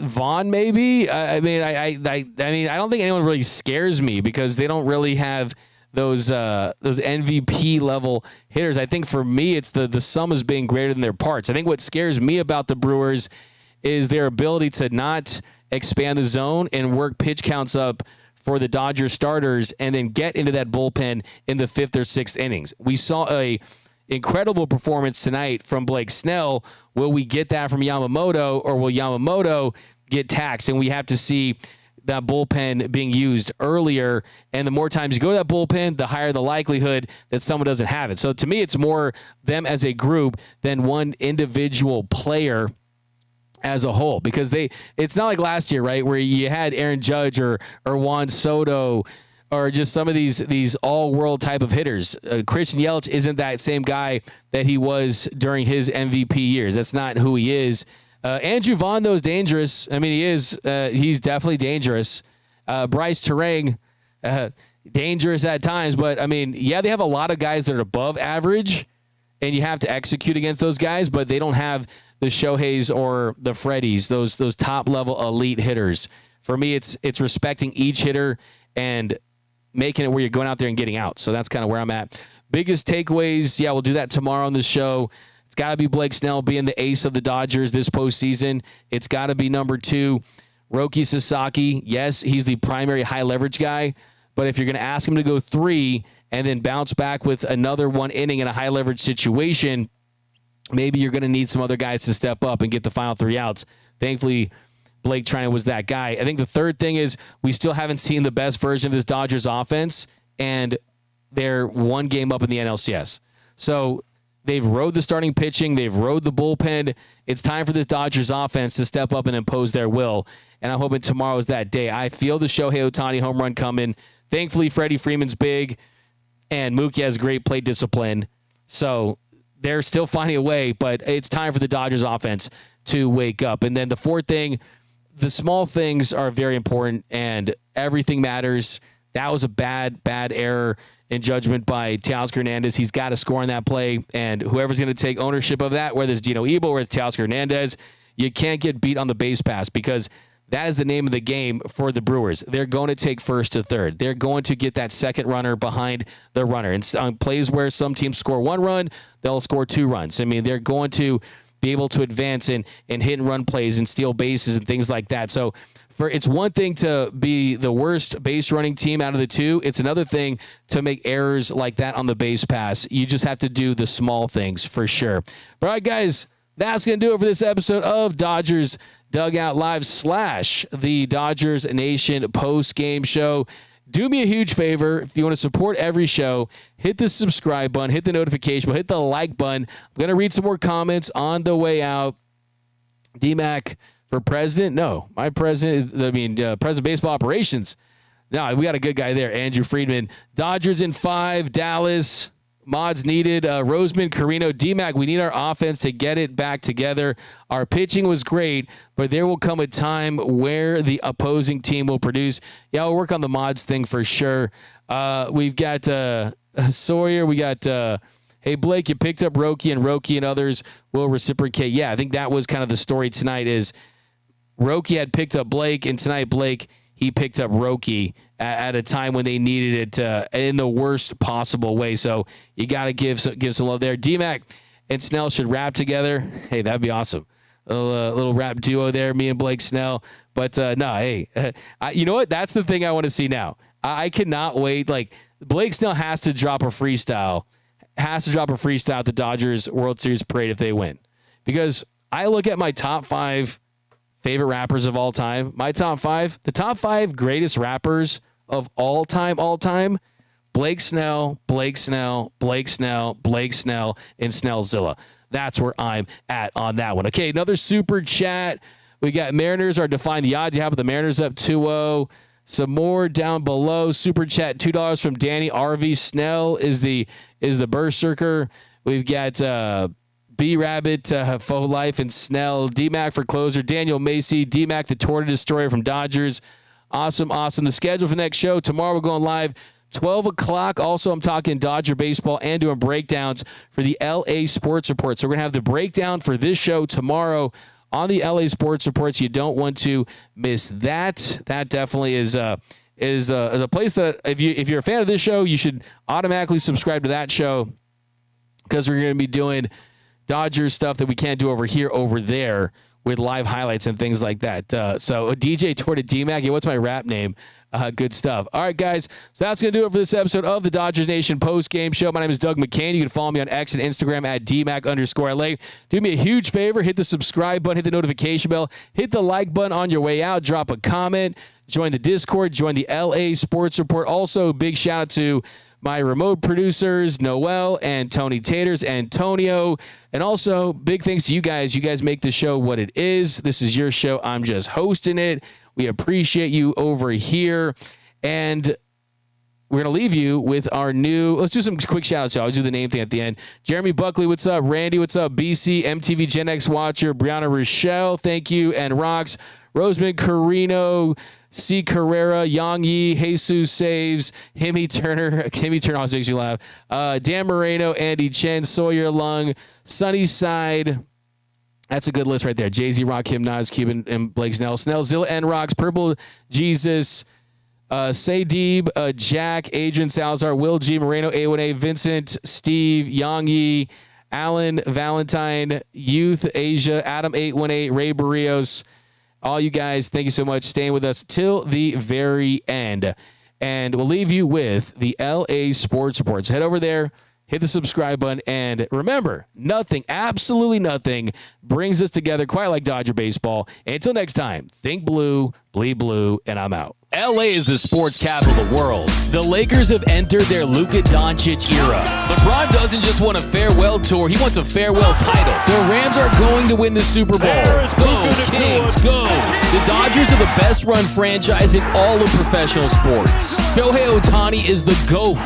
Vaughn maybe. I mean, I don't think anyone really scares me because they don't really have those MVP level hitters. I think for me, it's the sum is being greater than their parts. I think what scares me about the Brewers is their ability to not expand the zone and work pitch counts up for the Dodgers starters and then get into that bullpen in the 5th or 6th innings. We saw a incredible performance tonight from Blake Snell. Will we get that from Yamamoto, or will Yamamoto get taxed? And we have to see that bullpen being used earlier. And the more times you go to that bullpen, the higher the likelihood that someone doesn't have it. So to me, it's more them as a group than one individual player as a whole, because it's not like last year, right, where you had Aaron Judge or Juan Soto or just some of these all-world type of hitters. Christian Yelich isn't that same guy that he was during his MVP years. That's not who he is. Andrew Vaughn, though, is dangerous. I mean, he is. He's definitely dangerous. Bryce Terang, dangerous at times. But, I mean, yeah, they have a lot of guys that are above average, and you have to execute against those guys, but they don't have the Shoheis or the Freddies, those top-level elite hitters. For me, it's respecting each hitter and making it where you're going out there and getting out. So that's kind of where I'm at. Biggest takeaways, yeah, we'll do that tomorrow on the show. It's got to be Blake Snell being the ace of the Dodgers this postseason. It's got to be number 2, Roki Sasaki, yes, he's the primary high leverage guy, but if you're going to ask him to go 3 and then bounce back with another 1 inning in a high leverage situation, maybe you're going to need some other guys to step up and get the final 3 outs. Thankfully, Blake Treinen was that guy. I think the third thing is we still haven't seen the best version of this Dodgers offense, and they're 1 game up in the NLCS. So they've rode the starting pitching. They've rode the bullpen. It's time for this Dodgers offense to step up and impose their will, and I'm hoping tomorrow is that day. I feel the Shohei Ohtani home run coming. Thankfully, Freddie Freeman's big, and Mookie has great plate discipline. So they're still finding a way, but it's time for the Dodgers offense to wake up. And then the fourth thing, the small things are very important, and everything matters. That was a bad error in judgment by Teoscar Hernandez. He's got to score on that play, and whoever's going to take ownership of that, whether it's Dino Ebel or it's Teoscar Hernandez, you can't get beat on the base pass, because that is the name of the game for the Brewers. They're going to take first to third. They're going to get that second runner behind the runner. And on plays where some teams score 1 run, they'll score 2 runs. I mean, they're going to be able to advance and hit and run plays and steal bases and things like that. So it's one thing to be the worst base running team out of the 2. It's another thing to make errors like that on the base pass. You just have to do the small things for sure. All right, guys, that's going to do it for this episode of Dodgers Dugout Live / the Dodgers Nation post-game show. Do me a huge favor. If you want to support every show, hit the subscribe button, hit the notification button, hit the like button. I'm going to read some more comments on the way out. DMAC for president? No, my president, president of baseball operations. No, we got a good guy there, Andrew Friedman. Dodgers in 5, Dallas. Mods needed. Roseman, Carino, DMAC, we need our offense to get it back together. Our pitching was great, but there will come a time where the opposing team will produce. Yeah, we'll work on the mods thing for sure. We've got Sawyer. We got, hey, Blake, you picked up Roki, and Roki and others will reciprocate. Yeah, I think that was kind of the story tonight is Roki had picked up Blake, and tonight Blake, he picked up Roki at a time when they needed it in the worst possible way. So you got to give some love there. DMAC and Snell should rap together. Hey, that'd be awesome. A little rap duo there, me and Blake Snell. But no, hey, you know what? That's the thing I want to see now. I cannot wait. Like, Blake Snell has to drop a freestyle. At the Dodgers World Series parade if they win. Because I look at my top 5 favorite rappers of all time. My top 5, the top 5 greatest rappers of all time, Blake Snell, and Snellzilla. That's where I'm at on that one. Okay, another super chat. We got Mariners are defying the odds. You have the Mariners up 2-0. Some more down below. Super chat, $2 from Danny RV. Snell is the berserker. We've got B-Rabbit, Faux Life, and Snell. DMAC for closer. Daniel Macy. DMAC, the Tornado Destroyer from Dodgers. Awesome. The schedule for the next show. Tomorrow we're going live 12 o'clock. Also, I'm talking Dodger baseball and doing breakdowns for the LA Sports Report. So we're going to have the breakdown for this show tomorrow on the LA Sports Reports. You don't want to miss that. That definitely is a place that if you're a fan of this show, you should automatically subscribe to that show, because we're going to be doing Dodgers stuff that we can't do over there with live highlights and things like that. So a DJ Tour to DMAC. Yeah, what's my rap name? Good stuff. All right, guys. So that's going to do it for this episode of the Dodgers Nation post-game show. My name is Doug McKain. You can follow me on X and Instagram at DMAC_LA. Do me a huge favor. Hit the subscribe button. Hit the notification bell. Hit the like button on your way out. Drop a comment. Join the Discord. Join the LA Sports Report. Also, big shout out to my remote producers, Noel and Tony Taters, Antonio. And also, big thanks to you guys. You guys make the show what it is. This is your show. I'm just hosting it. We appreciate you over here. And we're going to leave you with our new, let's do some quick shout-outs, y'all. I'll do the name thing at the end. Jeremy Buckley, what's up? Randy, what's up? BC, MTV Gen X Watcher, Brianna Rochelle, thank you, and Rocks. Roseman Carino, C. Carrera, Yang Yi, Jesus Saves, Himmy Turner always makes you laugh. Dan Moreno, Andy Chen, Sawyer Lung, Sunnyside. That's a good list right there. Jay-Z, Rock, Him, Nas, Cuban, and Blake Snell. Snellzilla and Rocks, Purple Jesus, Saydeeb, Jack, Adrian Salazar, Will G, Moreno, A1A, Vincent, Steve, Yang Yi, Alan, Valentine, Youth, Asia, Adam 818, Ray Barrios, All you guys, thank you so much staying with us till the very end. And we'll leave you with the LA Sports Report. So head over there, hit the subscribe button, and remember, nothing, absolutely nothing, brings us together quite like Dodger baseball. And until next time, think blue, bleed blue, and I'm out. LA is the sports capital of the world. The Lakers have entered their Luka Doncic era. LeBron doesn't just want a farewell tour, he wants a farewell title. The Rams are going to win the Super Bowl. Go, Kings, go. The Dodgers are the best run franchise in all of professional sports. Shohei Ohtani is the GOAT.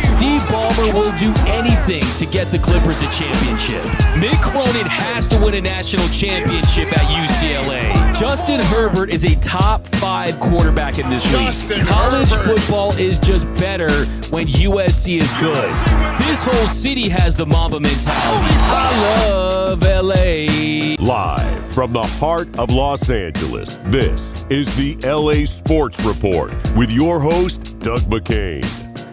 Steve Ballmer will do anything to get the Clippers a championship. Mick Cronin has to win a national championship at UCLA. Justin Herbert is a top 5 quarterback in this league. College football is just better when USC is good. This whole city has the Mamba mentality. I love LA. Live from the heart of Los Angeles, this is the LA Sports Report with your host, Doug McKain.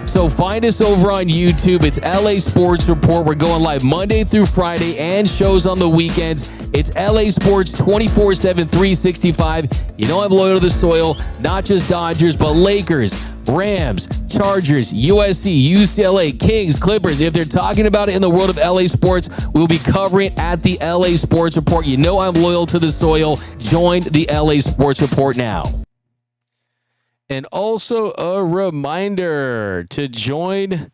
So find us over on YouTube. It's LA Sports Report. We're going live Monday through Friday and shows on the weekends. It's LA Sports 24/7, 365. You know I'm loyal to the soil, not just Dodgers, but Lakers, Rams, Chargers, USC, UCLA, Kings, Clippers. If they're talking about it in the world of LA sports, we'll be covering it at the LA Sports Report. You know I'm loyal to the soil. Join the LA Sports Report now. And also a reminder to join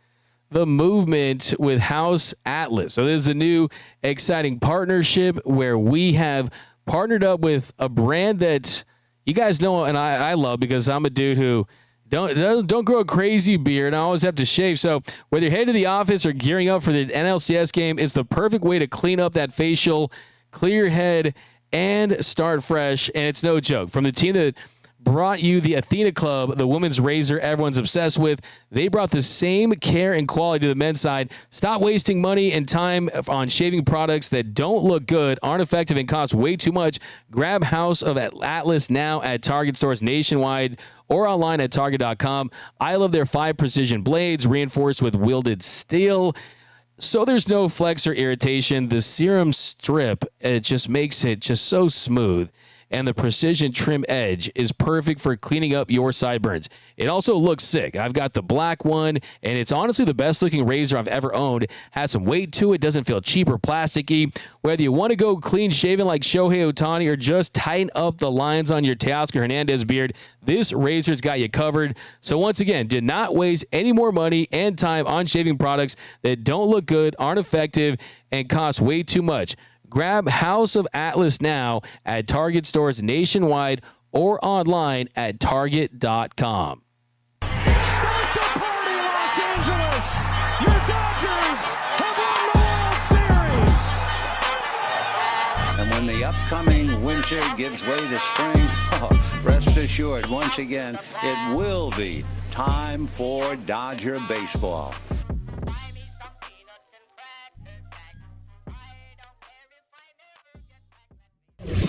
the movement with House Atlas. So there's a new exciting partnership where we have partnered up with a brand that you guys know and I love, because I'm a dude who don't grow a crazy beard. I always have to shave. So whether you're heading to the office or gearing up for the NLCS game, it's the perfect way to clean up that facial, clear your head, and start fresh. And it's no joke. From the team that brought you the Athena Club, the women's razor everyone's obsessed with, they brought the same care and quality to the men's side. Stop wasting money and time on shaving products that don't look good, aren't effective, and cost way too much. Grab House of Atlas now at Target stores nationwide or online at Target.com. I love their 5 precision blades reinforced with welded steel, so there's no flex or irritation. The serum strip, it just makes it just so smooth. And the precision trim edge is perfect for cleaning up your sideburns. It also looks sick. I've got the black one, and it's honestly the best looking razor I've ever owned. Has some weight to it, doesn't feel cheap or plasticky. Whether you want to go clean shaven like Shohei Ohtani or just tighten up the lines on your Teoscar Hernandez beard, this razor's got you covered. So once again, do not waste any more money and time on shaving products that don't look good, aren't effective, and cost way too much. Grab House of Atlas now at Target stores nationwide or online at Target.com. Start the party, Los Angeles! Your Dodgers have won the World Series! And when the upcoming winter gives way to spring, rest assured, once again, it will be time for Dodger baseball.